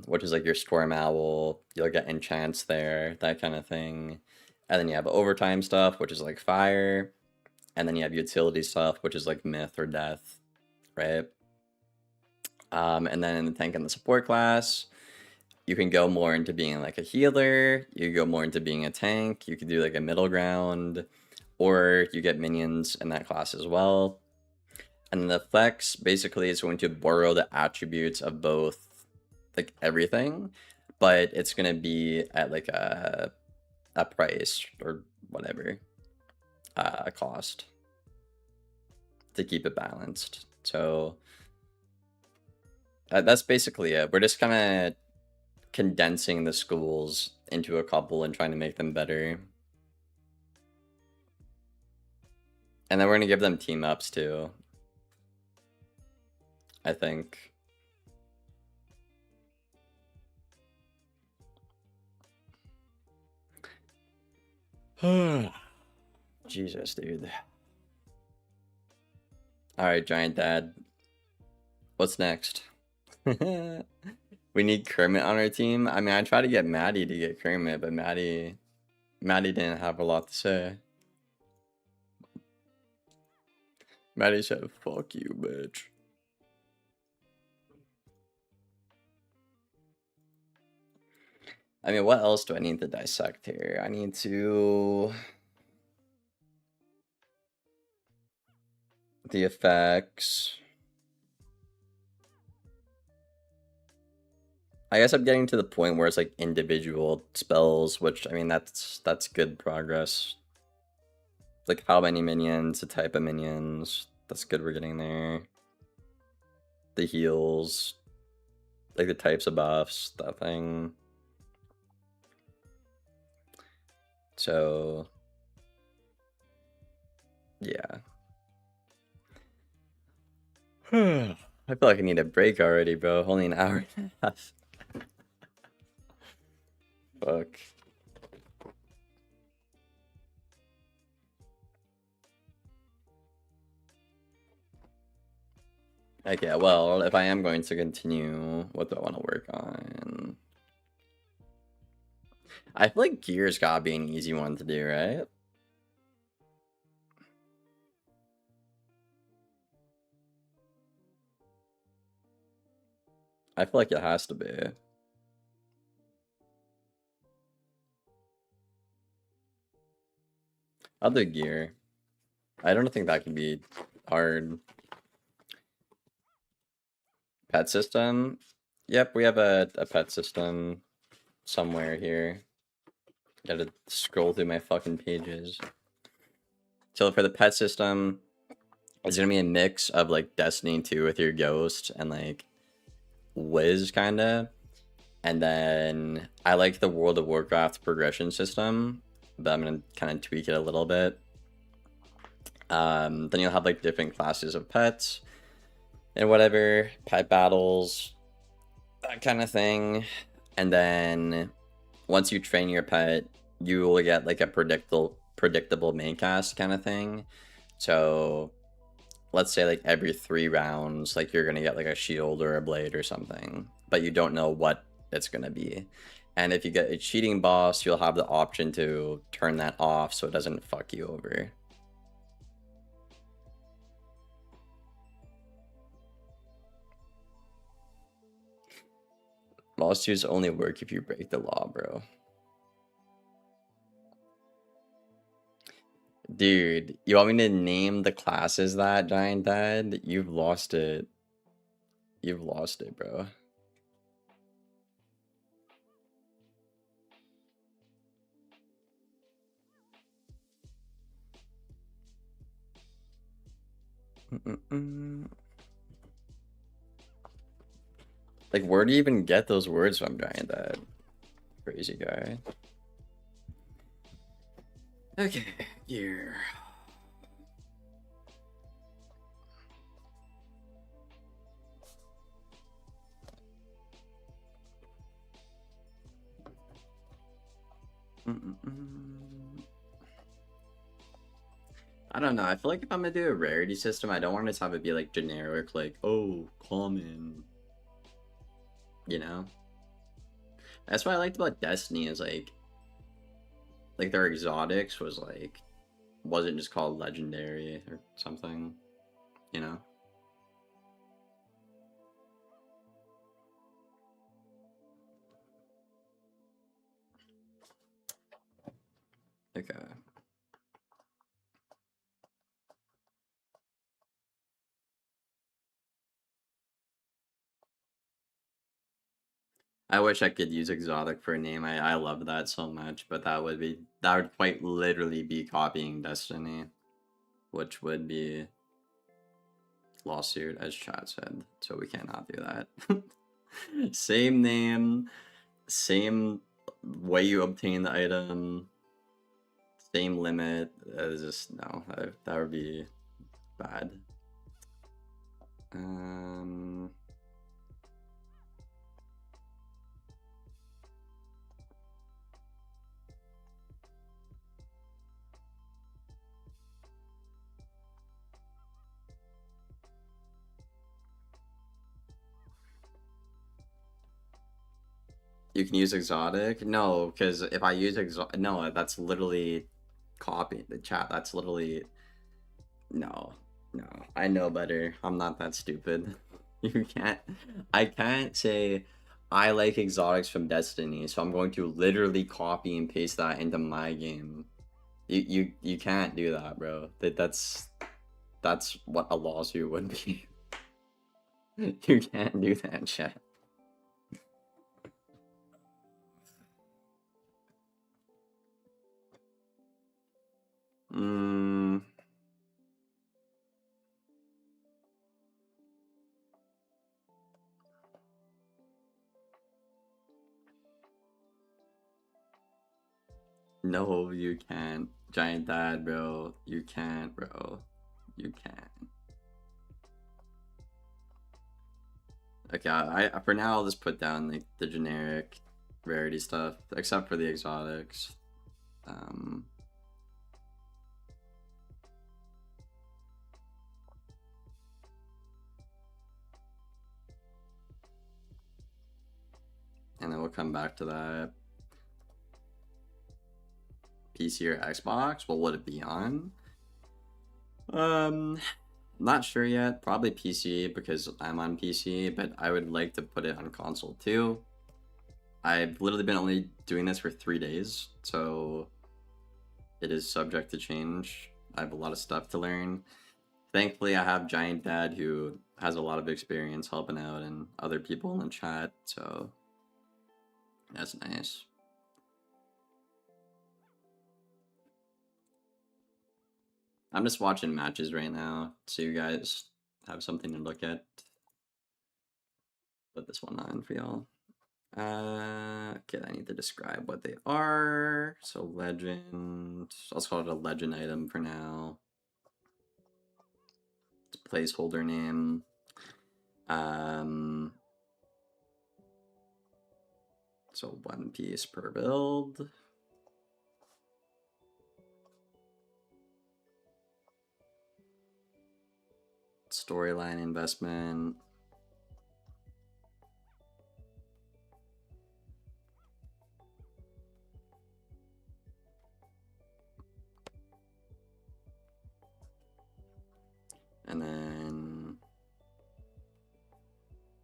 which is like your Storm Owl. You'll get enchants there, that kind of thing. And then you have overtime stuff, which is like Fire. And then you have utility stuff, which is like Myth or Death, right? And then in the tank and the support class, you can go more into being like a healer, you can go more into being a tank, you could do like a middle ground, or you get minions in that class as well. And then the flex basically is going to borrow the attributes of both like everything, but it's gonna be at like a price or whatever, a cost to keep it balanced. So that's basically it. We're just kind of condensing the schools into a couple and trying to make them better. And then we're gonna give them team ups too, I think. Jesus, dude. Alright, Giant Dad. What's next? We need Kermit on our team. I mean, I tried to get Maddie to get Kermit, but Maddie didn't have a lot to say. Maddie said, fuck you, bitch. I mean, what else do I need to dissect here? I need to... The effects. I guess I'm getting to the point where it's like individual spells, which, I mean, that's good progress. Like how many minions, the type of minions. That's good, we're getting there. The heals. Like the types of buffs, that thing. So... yeah. I feel like I need a break already, bro. Only an hour and a half. Fuck. Okay, well, if I am going to continue, what do I want to work on? I feel like gear's gotta be an easy one to do, right? I feel like it has to be. Other gear. I don't think that can be hard. Pet system. Yep, we have a pet system somewhere here. Gotta scroll through my fucking pages. So for the pet system, it's gonna be a mix of like Destiny 2 with your ghost and like Wiz kinda. And then I like the World of Warcraft progression system, but I'm gonna kind of tweak it a little bit. Then you'll have like different classes of pets and whatever, pet battles, that kind of thing. And then once you train your pet, you will get like a predictable main cast kind of thing. So let's say like every 3 rounds, like you're gonna get like a shield or a blade or something, but you don't know what it's gonna be. And if you get a cheating boss, you'll have the option to turn that off so it doesn't fuck you over. Lawsuits only work if you break the law, bro. Dude, you want me to name the classes that, Giant Dad? You've lost it. You've lost it, bro. Like, where do you even get those words from, Giant Dad? Crazy guy. Okay, here. I don't know. I feel like if I'm gonna do a rarity system, I don't want to have it be like generic, like, oh, common. You know? That's what I liked about Destiny is like their exotics was like, wasn't just called legendary or something, you know? Okay. I wish I could use exotic for a name. I love that so much, but that would quite literally be copying Destiny, which would be lawsuit, as chat said. So we cannot do that. Same name, same way you obtain the item, same limit. Just no, that would be bad. You can use exotic? No, because if I use exotic, no, that's literally copy the chat. That's literally no, no. I know better. I'm not that stupid. You can't. I can't say I like exotics from Destiny, so I'm going to literally copy and paste that into my game. You can't do that, bro. That's what a lawsuit would be. You can't do that, chat. No, you can't. Giant Dad, bro. You can't, bro. You can't. Okay, I for now I'll just put down like the generic rarity stuff, except for the exotics. And then we'll come back to that. PC or Xbox, what would it be on? Not sure yet. Probably PC because I'm on PC, but I would like to put it on console too. I've literally been only doing this for 3 days, so it is subject to change. I have a lot of stuff to learn. Thankfully, I have Giant Dad who has a lot of experience helping out and other people in the chat, so that's nice. I'm just watching matches right now, so you guys have something to look at. Put this one on for y'all. Okay, I need to describe what they are. So legend, let's call it a legend item for now. It's placeholder name. So 1 piece per build. Storyline investment. And then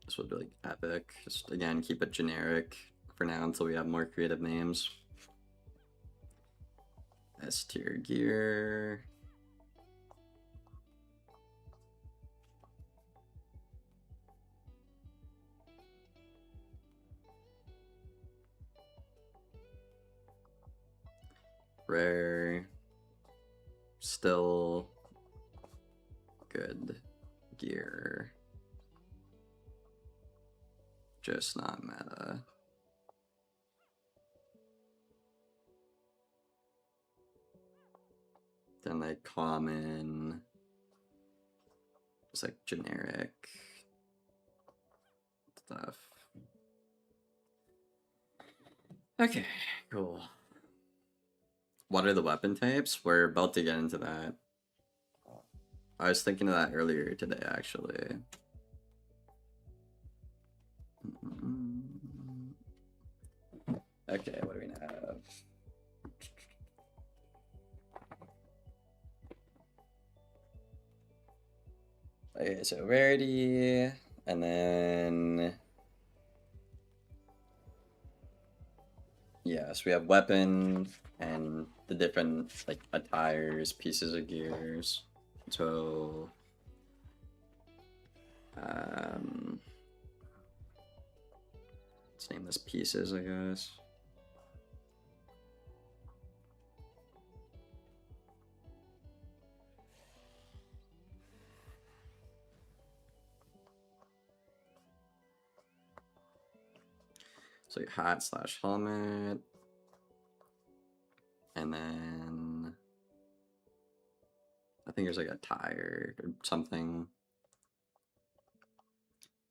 this would be like epic. Just again, keep it generic for now until we have more creative names. S tier gear. Rare. Still good gear. Just not meta. Then like common. Just like generic stuff. Okay, cool. What are the weapon types? We're about to get into that. I was thinking of that earlier today, actually. Okay, what do we have? Okay, so rarity, and then yeah, so we have weapon and the different like attires, pieces of gears. So let's name this pieces, I guess. So hat slash helmet. And then I think there's like a tire or something,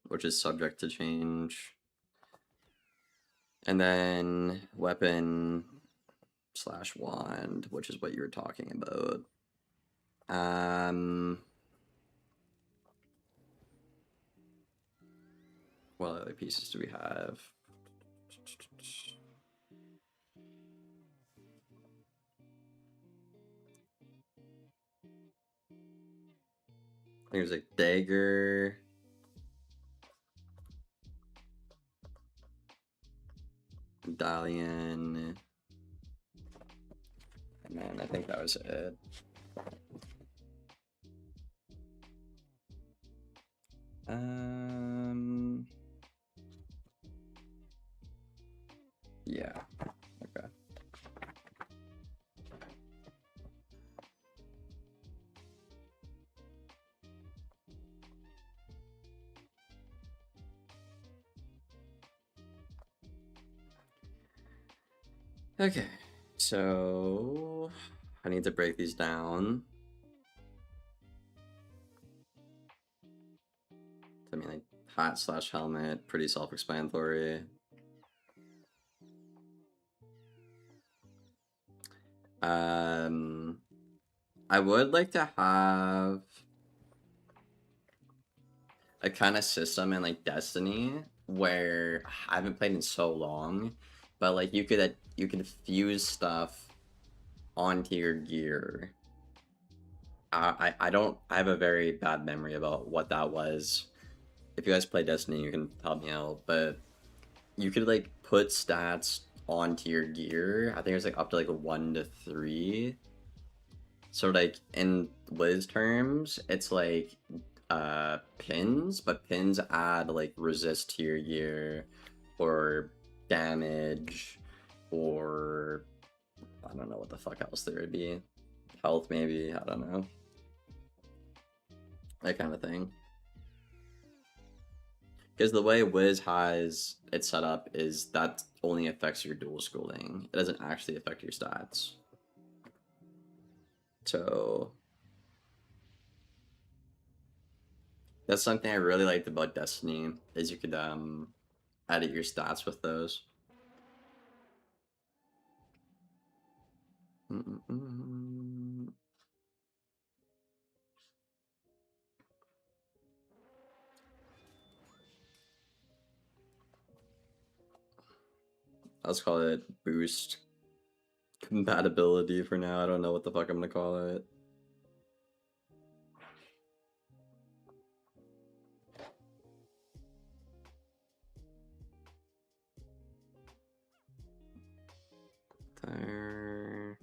which is subject to change. And then weapon slash wand, which is what you were talking about. What other pieces do we have? There's a dagger. Medallion. And then I think that was it. Yeah. Okay. Okay, so I need to break these down. I mean, like hat slash helmet, pretty self-explanatory. I would like to have a kind of system in like Destiny where I haven't played in so long, but like you could fuse stuff onto your gear. I have a very bad memory about what that was. If you guys play Destiny, you can help me out. But you could like put stats onto your gear. I think it was like up to like 1 to 3. So like in Wiz terms, it's like pins, but pins add like resist to your gear or damage or I don't know what the fuck else there would be. Health maybe, I don't know. That kind of thing. Because the way Wiz has it set up is that only affects your dual schooling. It doesn't actually affect your stats. So that's something I really liked about Destiny is you could edit your stats with those. Let's call it boost compatibility for now. I don't know what the fuck I'm gonna call it. There.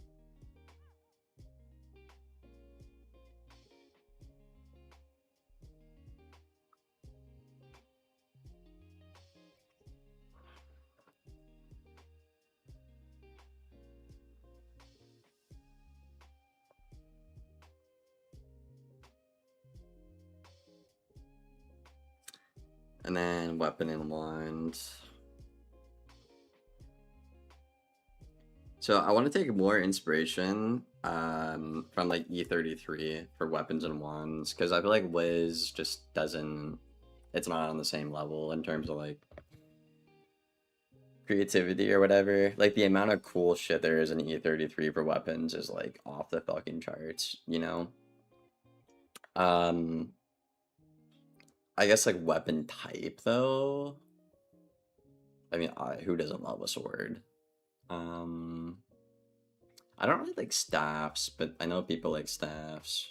And then weapon and wand. So I want to take more inspiration from like E33 for weapons and wands because I feel like Wiz just doesn't. It's not on the same level in terms of like creativity or whatever. Like the amount of cool shit there is in E33 for weapons is like off the fucking charts, you know? I guess like weapon type though. I mean, who doesn't love a sword? I don't really like staffs, but I know people like staffs.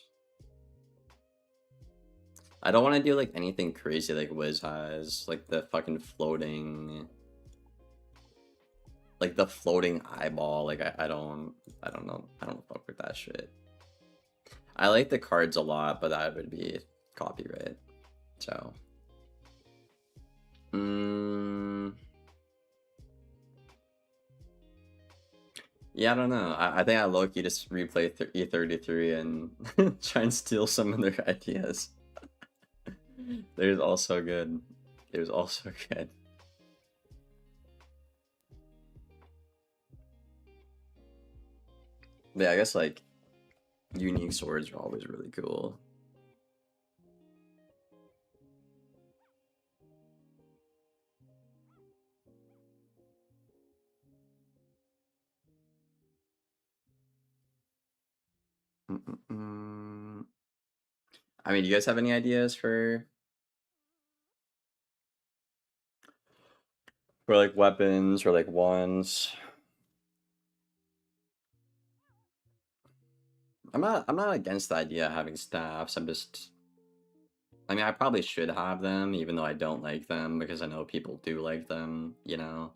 I don't want to do like anything crazy like Wiz has, like the fucking floating, like the floating eyeball. Like I don't know, I don't fuck with that shit. I like the cards a lot, but that would be copyright. So, yeah, I don't know. I think I low-key just replay E33 and try and steal some of their ideas. There's also good. It was also good. But yeah, I guess like unique swords are always really cool. I mean, do you guys have any ideas for like weapons or like wands? I'm not against the idea of having staffs. I mean, I probably should have them, even though I don't like them, because I know people do like them, you know?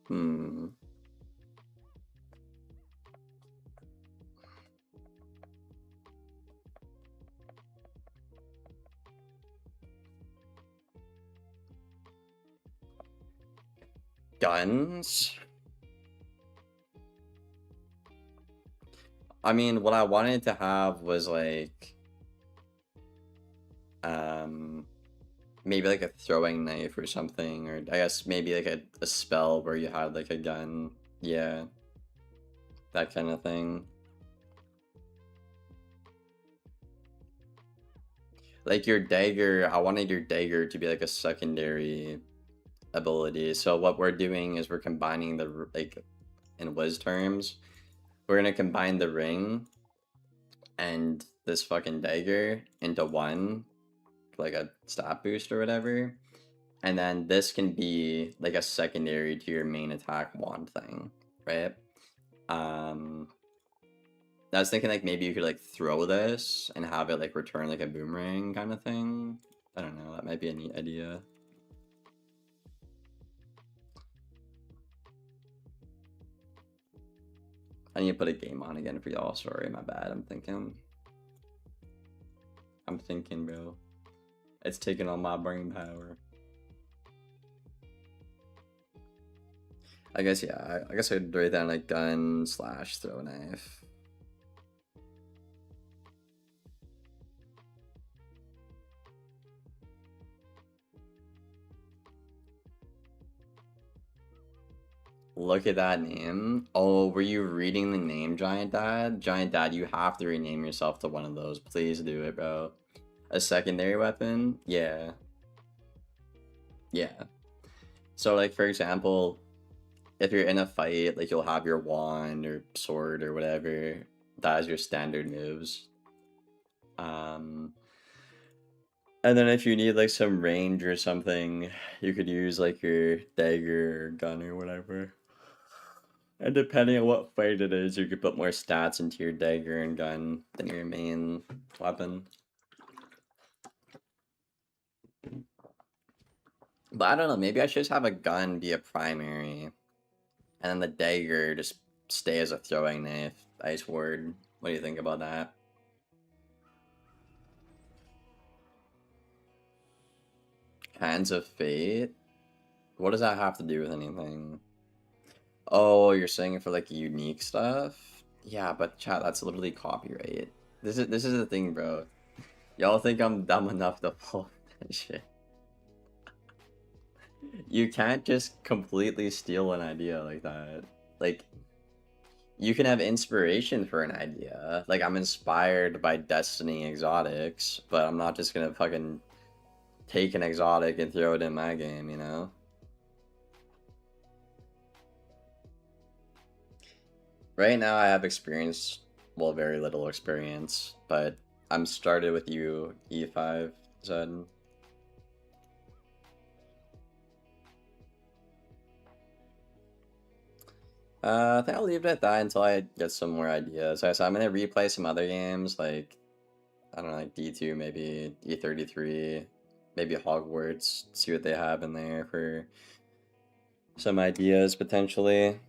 Hmm. Guns? I mean, what I wanted to have was like, maybe like a throwing knife or something, or I guess maybe like a spell where you had like a gun. Yeah, that kind of thing. Like your dagger, I wanted your dagger to be like a secondary ability. So what we're doing is we're combining the, like, in Wiz terms, we're gonna combine the ring and this fucking dagger into one, like a stat boost or whatever. and then this can be like a secondary to your main attack wand thing, right? I was thinking like maybe you could like throw this and have it like return like a boomerang kind of thing. I don't know, that might be a neat idea. I need to put a game on again for y'all. Sorry, my bad. I'm thinking, bro. It's taking all my brain power. I guess, yeah. I guess I'd write down like gun / throw knife. Look at that name. Oh, were you reading the name, Giant Dad? Giant Dad, you have to rename yourself to one of those. Please do it, bro. A secondary weapon? Yeah. Yeah. So, like, for example, if you're in a fight, like, you'll have your wand or sword or whatever. That is your standard moves. And then if you need, like, some range or something, you could use, like, your dagger or gun or whatever. And depending on what fight it is, you could put more stats into your dagger and gun than your main weapon. But I don't know, maybe I should just have a gun be a primary. And then the dagger just stay as a throwing knife. Ice ward. What do you think about that? Hands of Fate? What does that have to do with anything? Oh, you're saying it for like unique stuff? Yeah, but chat, that's literally copyright. This is the thing, bro. Y'all think I'm dumb enough to pull that shit. You can't just completely steal an idea like that. Like, you can have inspiration for an idea. Like, I'm inspired by Destiny exotics, but I'm not just gonna fucking take an exotic and throw it in my game, you know? Right now I have experience, well, very little experience, but I'm started with you, E5, Zed. I think I'll leave it at that until I get some more ideas. So I'm gonna replay some other games, like, I don't know, like D2, maybe E33, maybe Hogwarts, see what they have in there for some ideas, potentially.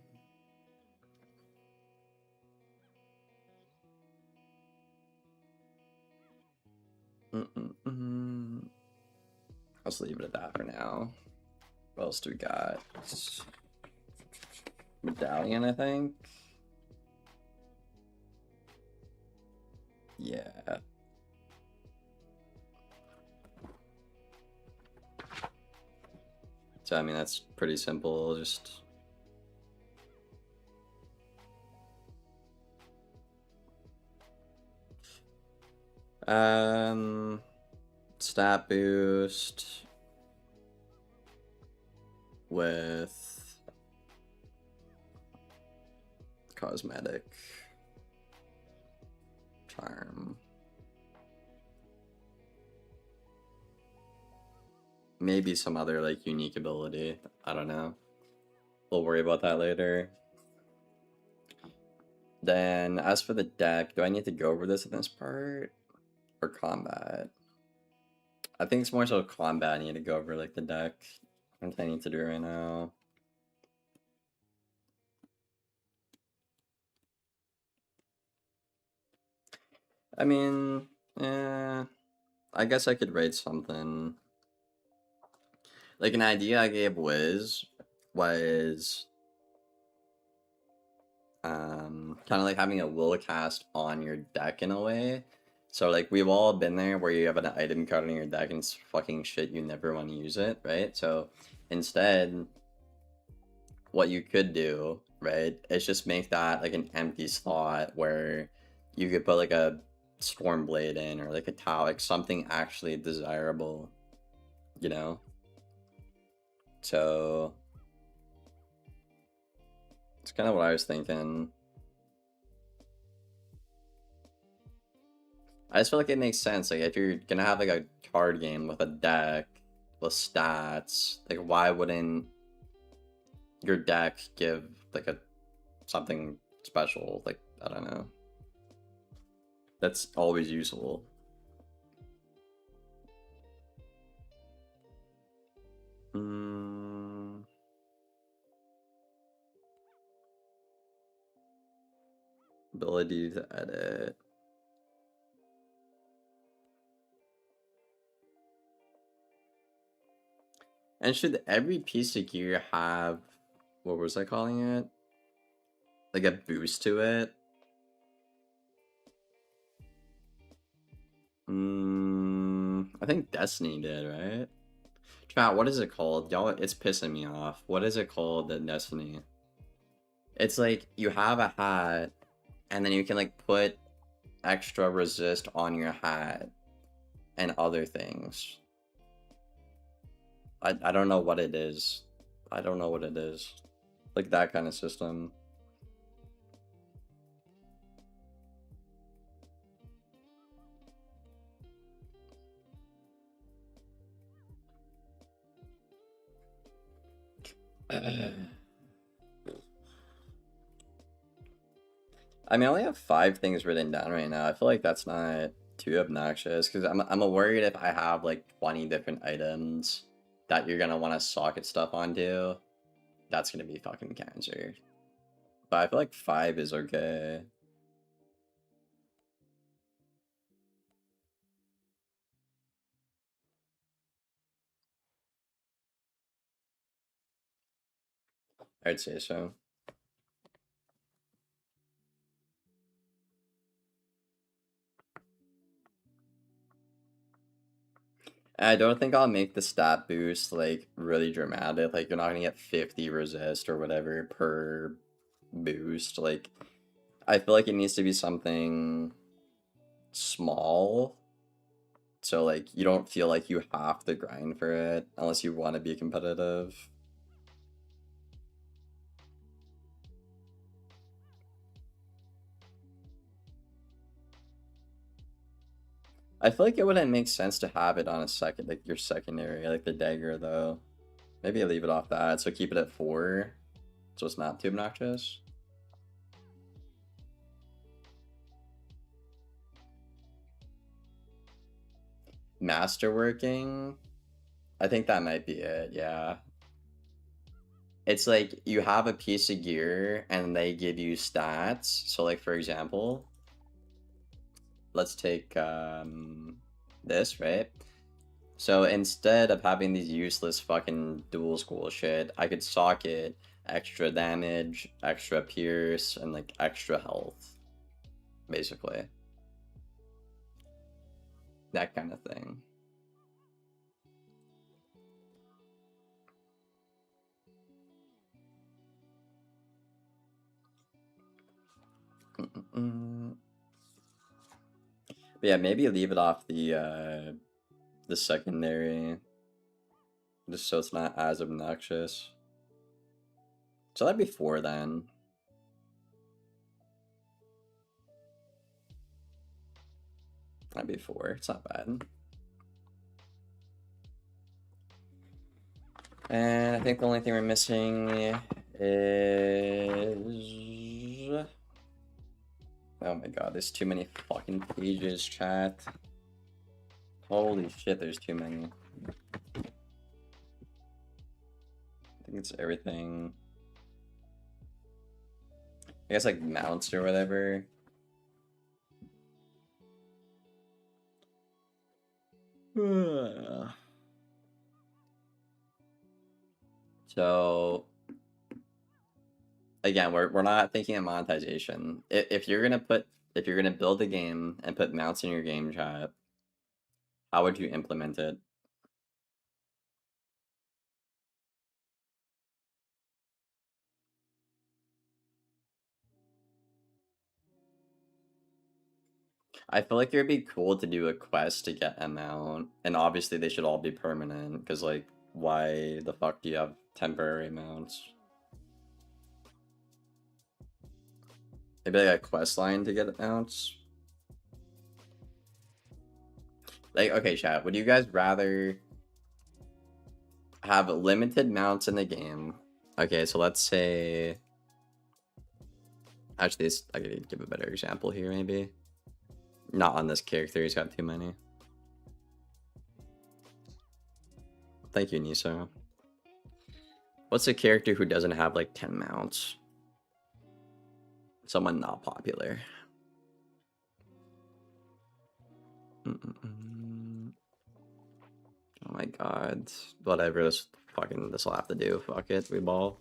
Let's leave it at that for now. What else do we got? Medallion, I think. Yeah. So I mean that's pretty simple. Just stat boost with cosmetic charm. Maybe some other like unique ability. I don't know. We'll worry about that later. Then as for the deck, do I need to go over this in this part? Or combat? I think it's more so combat. I need to go over like the deck. What I need to do right now. I mean, I guess I could write something. Like an idea I gave Wiz was kind of like having a will cast on your deck in a way. So like we've all been there where you have an item card on your deck and it's fucking shit, you never want to use it, right? So instead, what you could do, right, is just make that like an empty slot where you could put like a Stormblade in or like a Tau, like something actually desirable, you know? So it's kind of what I was thinking. I just feel like it makes sense. Like if you're gonna have like a card game with a deck, the stats, like why wouldn't your deck give like a something special? Like, I don't know. That's always useful. Ability to edit. And should every piece of gear have, what was I calling it? Like a boost to it? I think Destiny did, right? Chat, what is it called? Y'all, it's pissing me off. What is it called in Destiny? It's like you have a hat, and then you can like put extra resist on your hat and other things. I don't know what it is. I don't know what it is. Like that kind of system. I mean, I only have 5 things written down right now. I feel like that's not too obnoxious because I'm worried if I have like 20 different items that you're gonna want to socket stuff onto, that's gonna be fucking cancer. But I feel like 5 is okay. I'd say so. And I don't think I'll make the stat boost like really dramatic. Like you're not gonna get 50 resist or whatever per boost. Like I feel like it needs to be something small. So like you don't feel like you have to grind for it unless you want to be competitive. I feel like it wouldn't make sense to have it on a second, like your secondary, like the dagger though. Maybe leave it off that, so keep it at 4, so it's not too obnoxious. Masterworking, I think that might be it, yeah. It's like you have a piece of gear and they give you stats. So like for example, let's take this, right? So instead of having these useless fucking dual school shit, I could socket extra damage, extra pierce, and like extra health. Basically. That kind of thing. But yeah, maybe leave it off the secondary. Just so it's not as obnoxious. So that'd be 4 then. That'd be 4. It's not bad. And I think the only thing we're missing is... Oh my god, there's too many fucking pages, chat. Holy shit, there's too many. I think it's everything. I guess like mounts or whatever. So again, we're not thinking of monetization. If you're gonna build a game and put mounts in your game chat, how would you implement it? I feel like it would be cool to do a quest to get a mount, and obviously they should all be permanent, because like, why the fuck do you have temporary mounts? Maybe like a quest line to get mounts? Like, okay, chat, would you guys rather have limited mounts in the game. Okay, so let's say... Actually, I could give a better example here, maybe. Not on this character, he's got too many. Thank you, Nisa. What's a character who doesn't have like 10 mounts? Someone not popular. Oh my god. Whatever, this will have to do. Fuck it, we ball.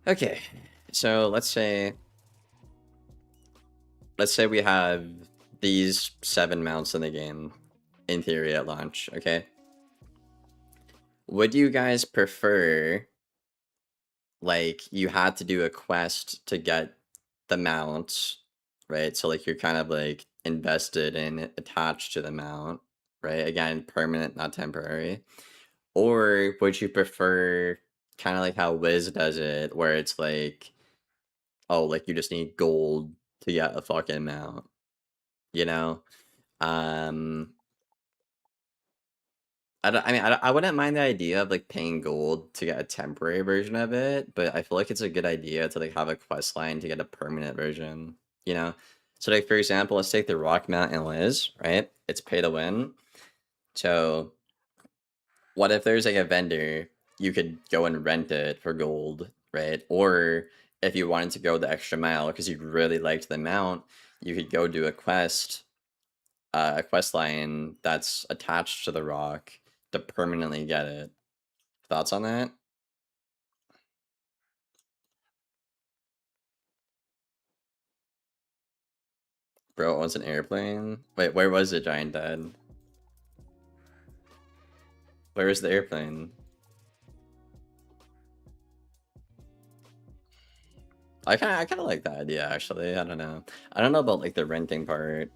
Okay, so let's say we have these 7 mounts in the game, in theory at launch, okay? Would you guys prefer, like, you had to do a quest to get the mounts, right? So, like, you're kind of, like, invested and attached to the mount, right? Again, permanent, not temporary. Or would you prefer kind of like how Wiz does it, where it's like, oh, like, you just need gold to get a fucking mount, you know? Um, I wouldn't mind the idea of like paying gold to get a temporary version of it, but I feel like it's a good idea to like have a quest line to get a permanent version, you know? So like for example, let's take the Rock Mountain Liz, right? It's pay to win. So what if there's like a vendor, you could go and rent it for gold, right? Or if you wanted to go the extra mile because you really liked the mount, you could go do a quest line that's attached to the rock to permanently get it. Thoughts on that? Bro, it was an airplane? Wait, where was it, Giant Dad? Where is the airplane? I kinda like that idea, actually. I don't know. I don't know about, like, the renting part,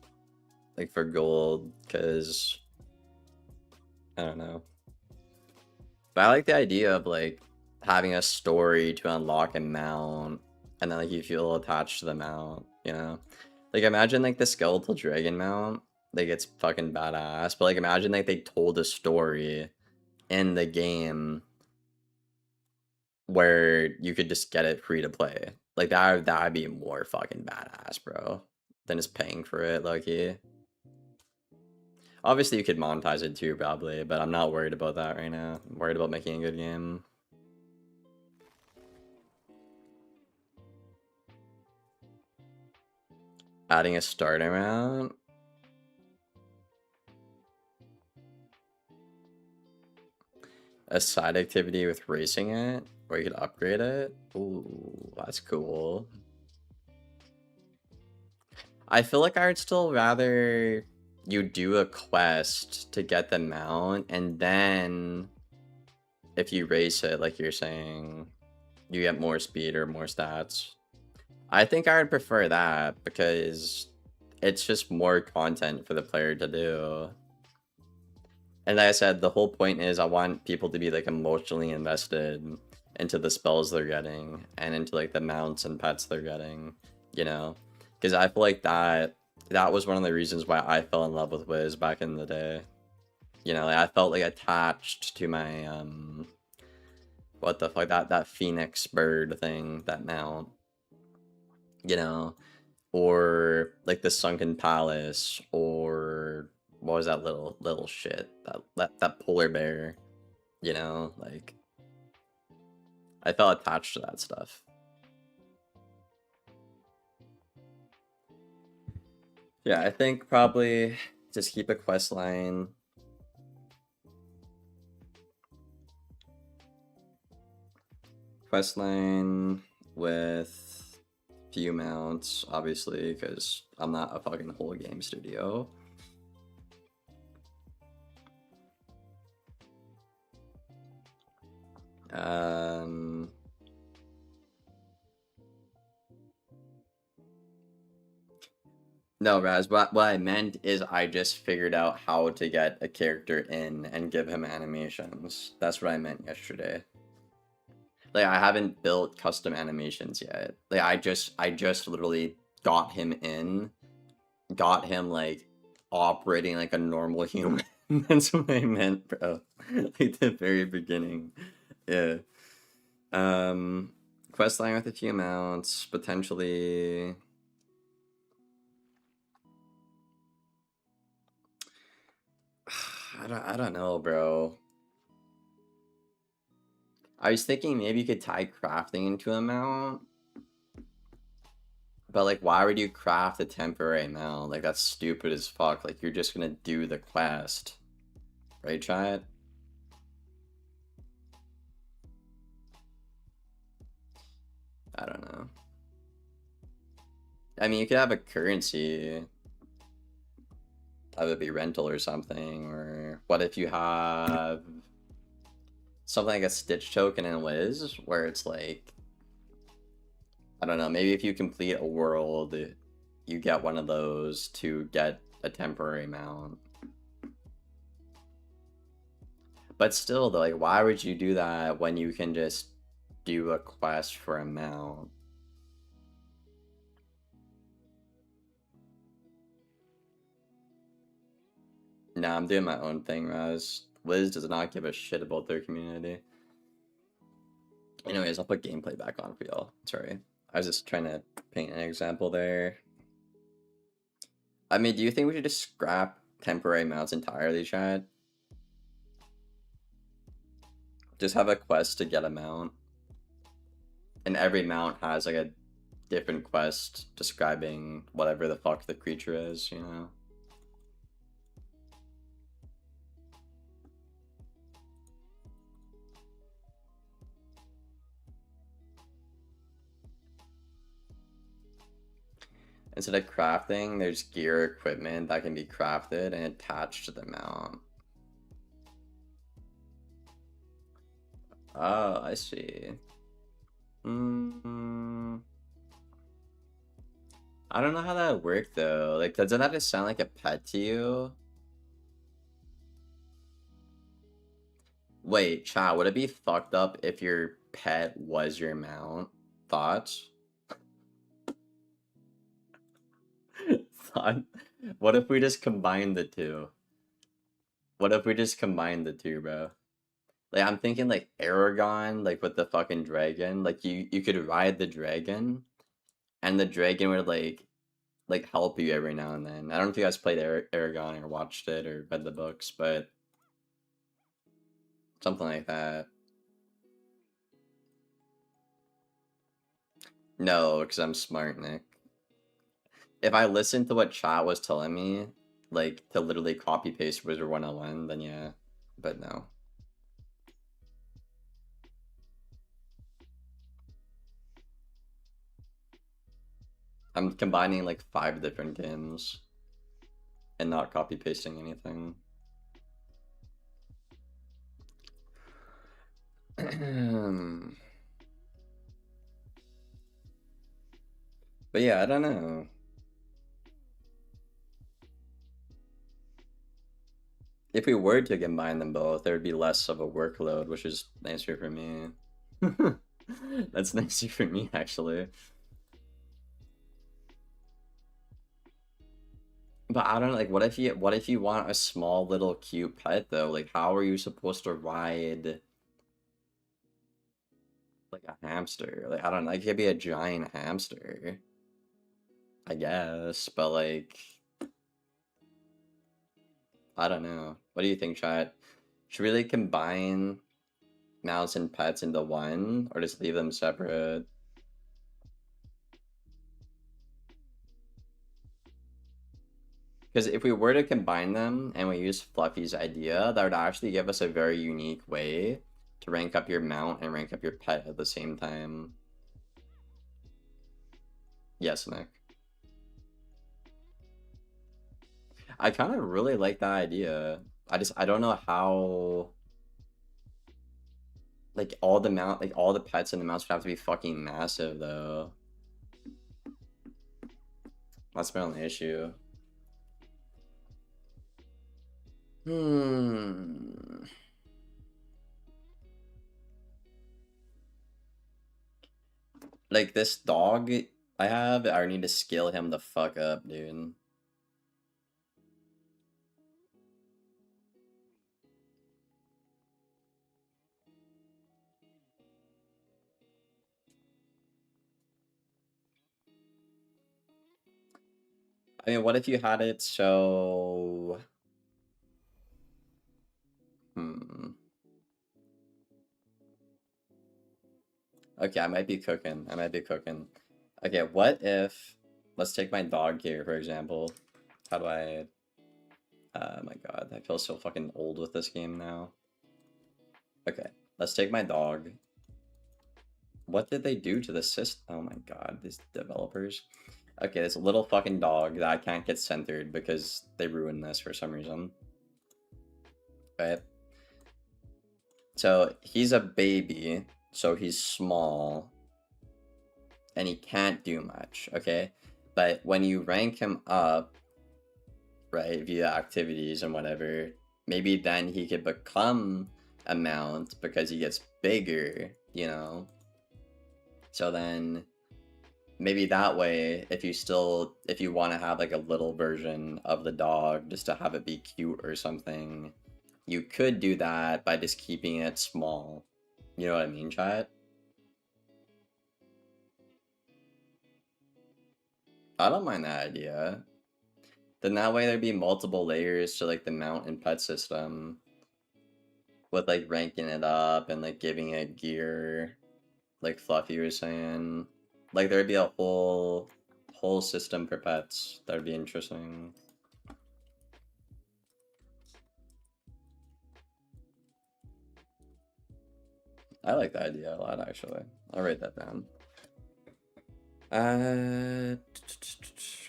like, for gold, because... I don't know. But I like the idea of, like, having a story to unlock a mount, and then, like, you feel attached to the mount, you know? Like, imagine, like, the Skeletal Dragon mount. Like, it's fucking badass. But, like, imagine, like, they told a story in the game where you could just get it free to play. Like, that'd be more fucking badass, bro, than just paying for it, low-key. Obviously, you could monetize it too, probably, but I'm not worried about that right now. I'm worried about making a good game. Adding a starter mount. A side activity with racing it, where you could upgrade it. Ooh, that's cool. I feel like I would still rather you do a quest to get the mount, and then if you race it, like you're saying, you get more speed or more stats. I think I would prefer that because it's just more content for the player to do. And like I said, the whole point is I want people to be like emotionally invested into the spells they're getting and into like the mounts and pets they're getting, you know? Because I feel like that was one of the reasons why I fell in love with Wiz back in the day. You know, like, I felt like attached to my what the fuck, that phoenix bird thing, that mount, you know, or like the sunken palace, or what was that little shit, that polar bear, you know, like I felt attached to that stuff. Yeah, I think probably just keep a quest line. Quest line with few mounts, obviously, because I'm not a fucking whole game studio. No, Raz, what I meant is I just figured out how to get a character in and give him animations. That's what I meant yesterday. Like, I haven't built custom animations yet. Like, I just literally got him in, got him, like, operating like a normal human. That's what I meant, bro. Like the very beginning. Yeah. Quest line with a few mounts, potentially. I don't know, bro. I was thinking maybe you could tie crafting into a mount. But like, why would you craft a temporary mount? Like, that's stupid as fuck. Like, you're just gonna do the quest. Right, chat? I don't know. I mean, you could have a currency. That would be rental or something. Or what if you have something like a Stitch token in Wiz, where it's like, I don't know, maybe if you complete a world, you get one of those to get a temporary mount. But still, though, like, why would you do that when you can just do a quest for a mount? Nah, I'm doing my own thing, Raz. Liz does not give a shit about their community. Anyways, I'll put gameplay back on for y'all. Sorry. I was just trying to paint an example there. I mean, do you think we should just scrap temporary mounts entirely, chat? Just have a quest to get a mount. And every mount has like a different quest describing whatever the fuck the creature is, you know? Instead of crafting, there's gear equipment that can be crafted and attached to the mount. Oh, I see. I don't know how that would work though. Like, doesn't that just sound like a pet to you? Wait, chat, would it be fucked up if your pet was your mount? Thoughts? Thought? What if we just combine the two? What if we just combine the two, bro? Like, I'm thinking like Aragon, like with the fucking dragon. Like, you could ride the dragon, and the dragon would like help you every now and then. I don't know if you guys played Aragon or watched it or read the books, but something like that. No, because I'm smart, Nick. If I listened to what chat was telling me, like to literally copy paste Wizard 101, then yeah. But no. I'm combining like 5 different games and not copy pasting anything. But yeah, I don't know. If we were to combine them both, there would be less of a workload, which is nicer for me. That's nicer for me, actually. But I don't know, like, what if you want a small little cute pet though? Like, how are you supposed to ride like a hamster? Like, I don't know, like, it could be a giant hamster, I guess, but like, I don't know. What do you think, chat? Should we like combine mouse and pets into one, or just leave them separate? Because if we were to combine them and we use Fluffy's idea, that would actually give us a very unique way to rank up your mount and rank up your pet at the same time. Yes, Nick. I kind of really like that idea. I don't know how like all the pets in the mouse would have to be fucking massive though. That's my only issue. Like this dog I have, I need to skill him the fuck up, dude. I mean, what if you had it so... Okay, I might be cooking. I might be cooking. Okay, what if... Let's take my dog here, for example. How do I... Oh my god, I feel so fucking old with this game now. Okay, let's take my dog. What did they do to the system? Oh my god, these developers. Okay, this little fucking dog that I can't get centered because they ruined this for some reason. Right? So, he's a baby, so he's small. And he can't do much, okay? But when you rank him up, right, via activities and whatever, maybe then he could become a mount because he gets bigger, you know? So then maybe that way, if you want to have like a little version of the dog just to have it be cute or something, you could do that by just keeping it small. You know what I mean, chat? I don't mind that idea. Then that way there'd be multiple layers to like the mount and pet system with like ranking it up and like giving it gear, like Fluffy was saying. Like there'd be a whole system for pets. That'd be interesting. I like the idea a lot actually. I'll write that down.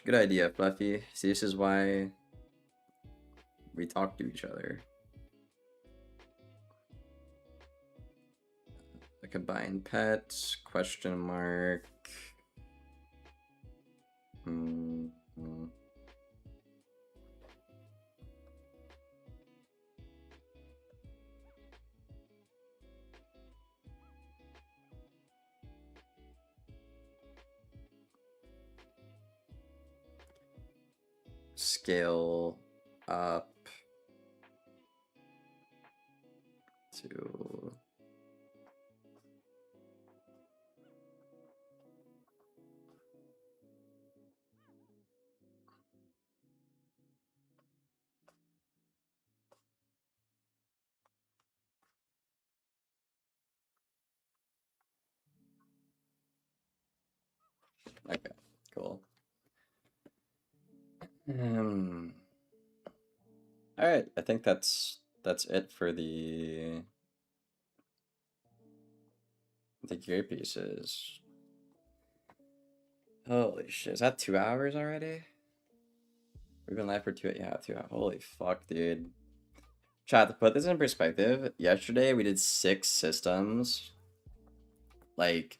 Good idea, Fluffy. See, this is why we talk to each other. The combined pets, question mark. Scale up to okay, cool. All right, I think that's it for the gear pieces. Holy shit, is that 2 hours already? We've been live for 2 hours. Holy fuck, dude. Chat, to put this in perspective, yesterday we did 6 systems. Like,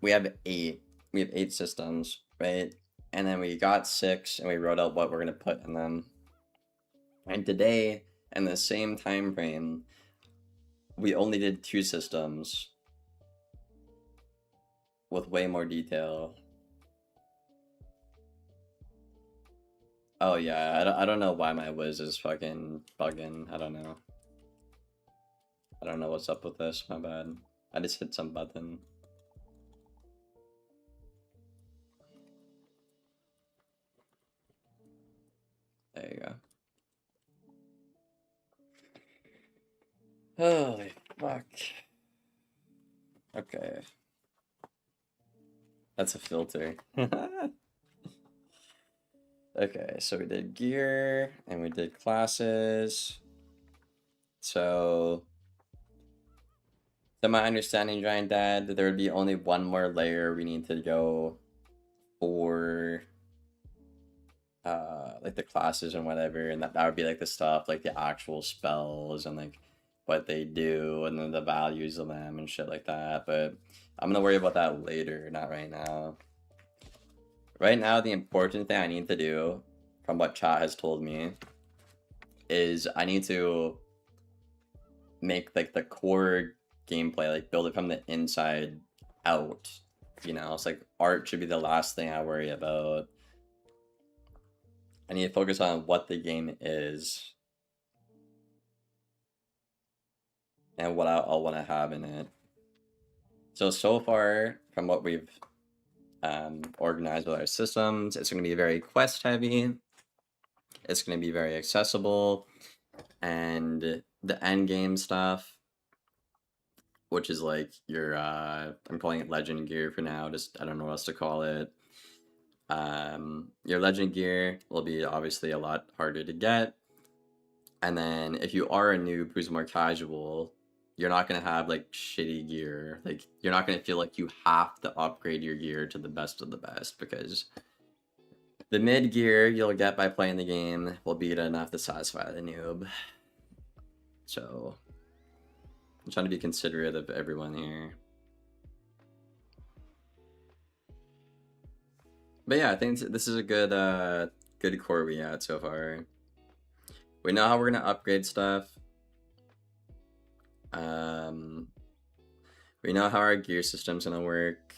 we have 8. We have 8 systems, right? And then we got 6 and we wrote out what we're gonna put in them. And today, in the same time frame, we only did 2 systems with way more detail. Oh yeah, I don't know why my Wiz is fucking bugging. I don't know. I don't know what's up with this. My bad. I just hit some button. There you go. Holy fuck. Okay. That's a filter. Okay, so we did gear and we did classes. So, to my understanding, Giant Dad, there would be only one more layer we need to go for like the classes and whatever, and that would be like the stuff like the actual spells and like what they do and then the values of them and shit like that. But I'm gonna worry about that later, not right now. Right now, the important thing I need to do, from what chat has told me, is I need to make like the core gameplay, like build it from the inside out. You know, it's like art should be the last thing I worry about. I need to focus on what the game is and what I'll want to have in it. So far, from what we've organized with our systems. It's going to be very quest heavy. It's going to be very accessible, and the end game stuff, which is like your I'm calling it legend gear for now. Just I don't know what else to call it. Your legend gear will be obviously a lot harder to get. And then if you are a noob who's more casual, you're not gonna have like shitty gear. Like you're not gonna feel like you have to upgrade your gear to the best of the best, because the mid gear you'll get by playing the game will be enough to satisfy the noob. So I'm trying to be considerate of everyone here. But yeah, I think this is a good core we had so far. We know how we're gonna upgrade stuff. We know how our gear system's gonna work.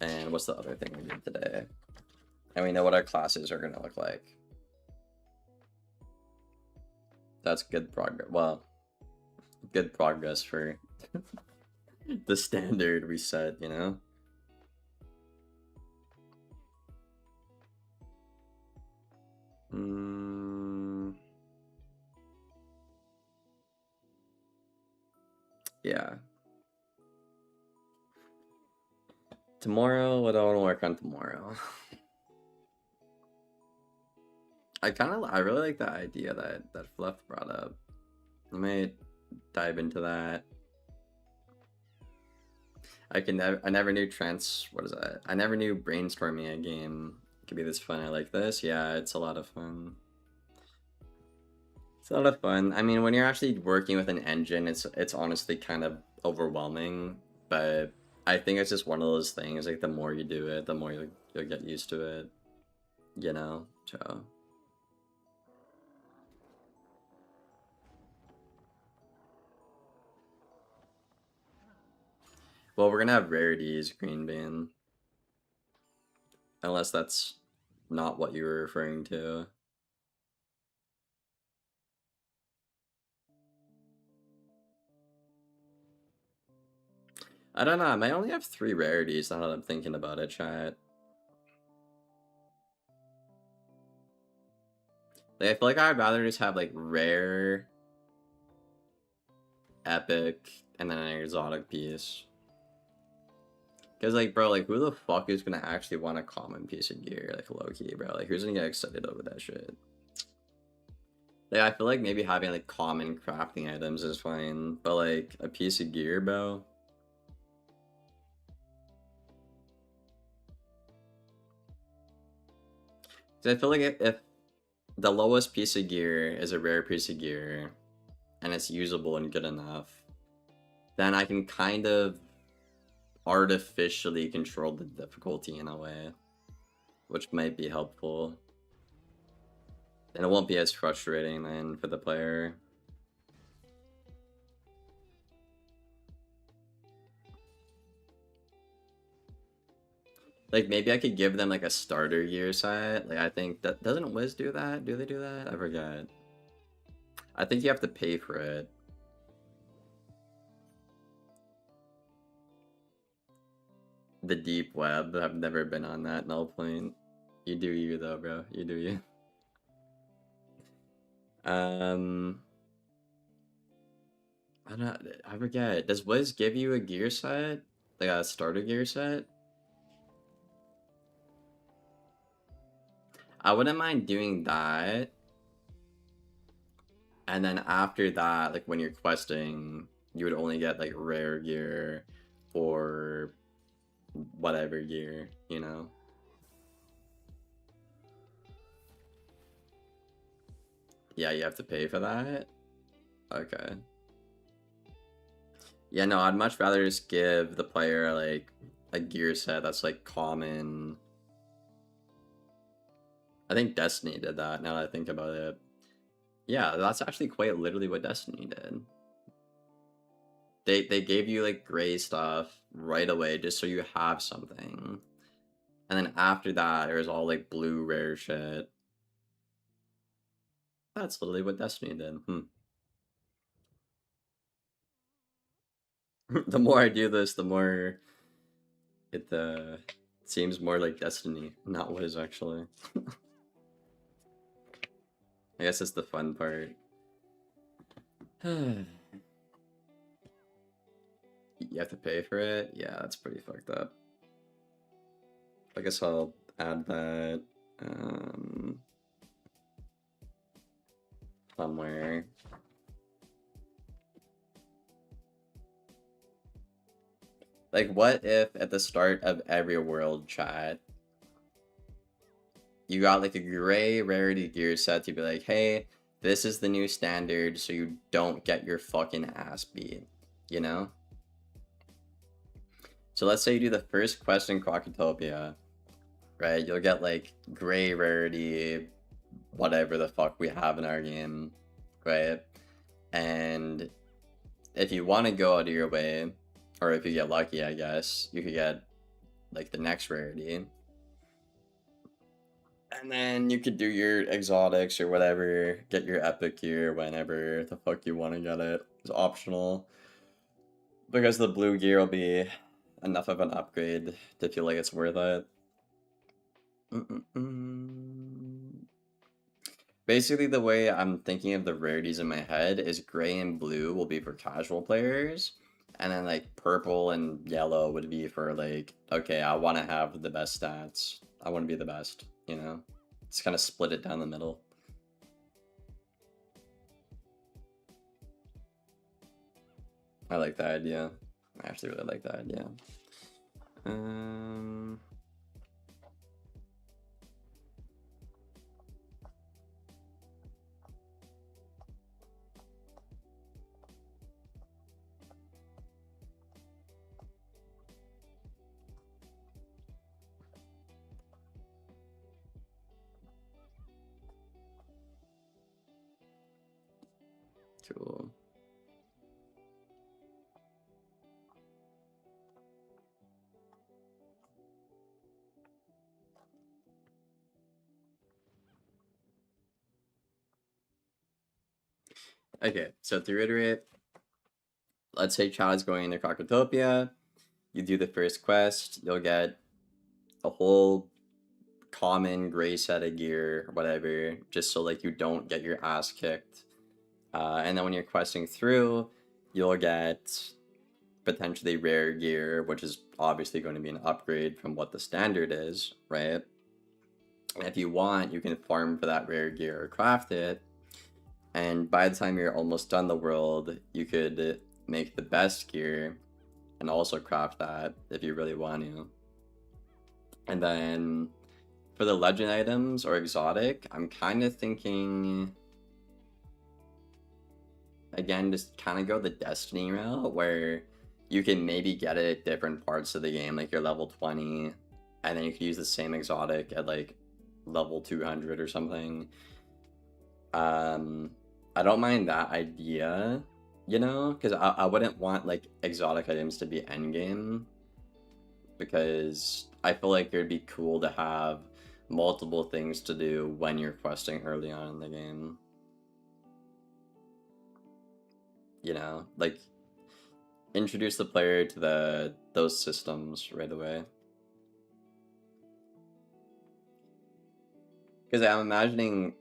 And what's the other thing we did today? And we know what our classes are gonna look like. That's good progress. Well, good progress for the standard we set, you know? Yeah. Tomorrow, what do I want to work on tomorrow? I really like the idea that Fluff brought up. I might dive into that. I never knew what is that? I never knew brainstorming a game could be this fun. I like this. Yeah, it's a lot of fun. It's a lot of fun. I mean, when you're actually working with an engine, it's honestly kind of overwhelming, but I think it's just one of those things, like the more you do it, the more you'll get used to it, you know? So well, we're gonna have rarities, green bean. Unless that's not what you were referring to. I don't know, I might only have 3 rarities now that I'm thinking about it, chat. Like, I feel like I'd rather just have, like, rare, epic, and then an exotic piece. Because, like, bro, like, who the fuck is gonna actually want a common piece of gear? Like, low-key, bro. Like, who's gonna get excited over that shit? Like, I feel like maybe having, like, common crafting items is fine. But, like, a piece of gear, bro? Because I feel like if the lowest piece of gear is a rare piece of gear, and it's usable and good enough, then I can kind of artificially control the difficulty in a way, which might be helpful. And it won't be as frustrating then for the player. Like, maybe I could give them, like, a starter gear set. Like, I think that... Doesn't Wiz do that? Do they do that? I forget. I think you have to pay for it. The deep web. I've never been on that, null point. You do you, though, bro. You do you. I forget. Does Wiz give you a gear set? Like a starter gear set? I wouldn't mind doing that. And then after that, like when you're questing, you would only get like rare gear or whatever gear, you know? Yeah, you have to pay for that? Okay. Yeah, no, I'd much rather just give the player like a gear set that's like common. I think Destiny did that now that I think about it. Yeah, that's actually quite literally what Destiny did. They gave you like gray stuff right away just so you have something. And then after that, there's all like blue rare shit. That's literally what Destiny did. The more I do this, the more it Seems more like Destiny, not Wiz, actually. I guess that's the fun part. You have to pay for it? Yeah, that's pretty fucked up. I guess I'll add that somewhere. Like, what if at the start of every world chat, you got like a gray rarity gear set to be like, hey, this is the new standard, so you don't get your fucking ass beat, you know? So let's say you do the first quest in Crocotopia, right? You'll get like gray rarity, whatever the fuck we have in our game, right? And if you want to go out of your way, or if you get lucky, I guess, you could get like the next rarity. And then you could do your exotics or whatever, get your epic gear whenever the fuck you want to get it. It's optional. Because the blue gear will be enough of an upgrade to feel like it's worth it. Basically, the way I'm thinking of the rarities in my head is gray and blue will be for casual players. And then like purple and yellow would be for like, okay, I want to have the best stats. I want to be the best, you know? Just kind of split it down the middle. I like that idea. I actually really like that idea. Cool. Okay, so to reiterate, let's say Chad's going into Crocotopia. You do the first quest, you'll get a whole common gray set of gear, whatever, just so like you don't get your ass kicked. And then when you're questing through, you'll get potentially rare gear, which is obviously going to be an upgrade from what the standard is, right? And if you want, you can farm for that rare gear or craft it. And by the time you're almost done the world, you could make the best gear and also craft that if you really want to. And then for the legend items or exotic, I'm kind of thinking, again, just kind of go the Destiny route where you can maybe get it at different parts of the game, like you're level 20, and then you could use the same exotic at like level 200 or something. I don't mind that idea, you know, because I wouldn't want like exotic items to be endgame, because I feel like it would be cool to have multiple things to do when you're questing early on in the game. You know, like introduce the player to those systems right away. Because I'm imagining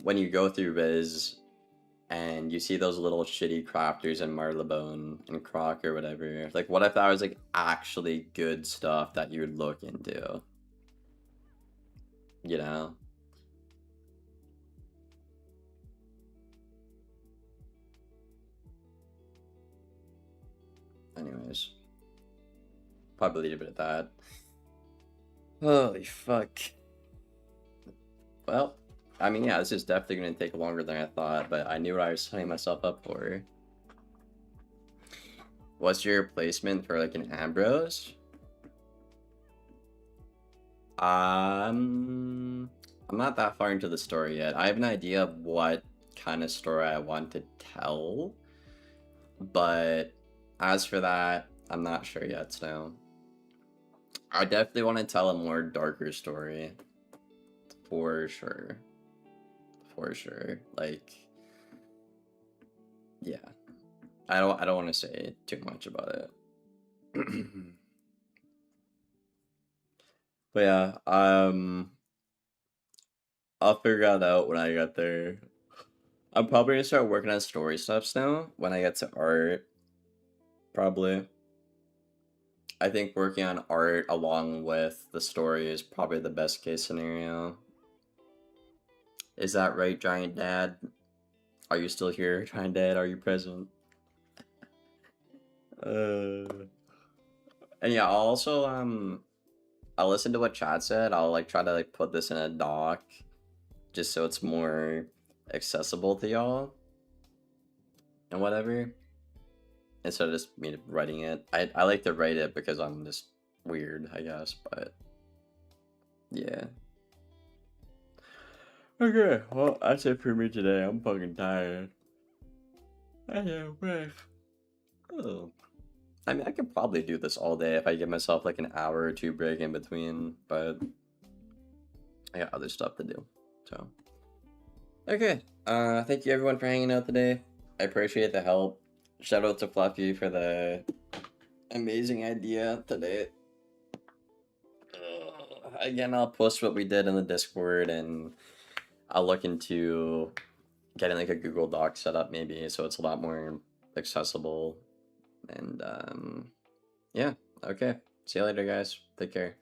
when you go through Viz and you see those little shitty crafters in Marylebone and Croc or whatever, like what if that was like actually good stuff that you would look into? You know? Anyways. Probably leave it at that. Holy fuck. Well, I mean, yeah, this is definitely going to take longer than I thought, but I knew what I was setting myself up for. What's your placement for like an Ambrose? I'm not that far into the story yet. I have an idea of what kind of story I want to tell, but as for that, I'm not sure yet, so I definitely want to tell a more darker story. For sure. For sure. Like, yeah. I don't want to say too much about it. But yeah, I'll figure that out when I get there. I'm probably gonna start working on story stuffs now when I get to art, probably. I think working on art along with the story is probably the best case scenario. Is that right, Giant Dad? Are you still here, Giant Dad? Are you present? And yeah, I'll also I'll listen to what Chad said. I'll like try to like put this in a doc just so it's more accessible to y'all and whatever. Instead of just me writing it. I like to write it because I'm just weird, I guess, but yeah. Okay, well that's it for me today. I'm fucking tired. I know, oh. I mean, I could probably do this all day if I give myself like an hour or two break in between, but I got other stuff to do. So, okay. Thank you everyone for hanging out today. I appreciate the help. Shout out to Fluffy for the amazing idea today. Again, I'll post what we did in the Discord, and I'll look into getting like a Google Doc set up maybe so it's a lot more accessible. And yeah, okay. See you later, guys. Take care.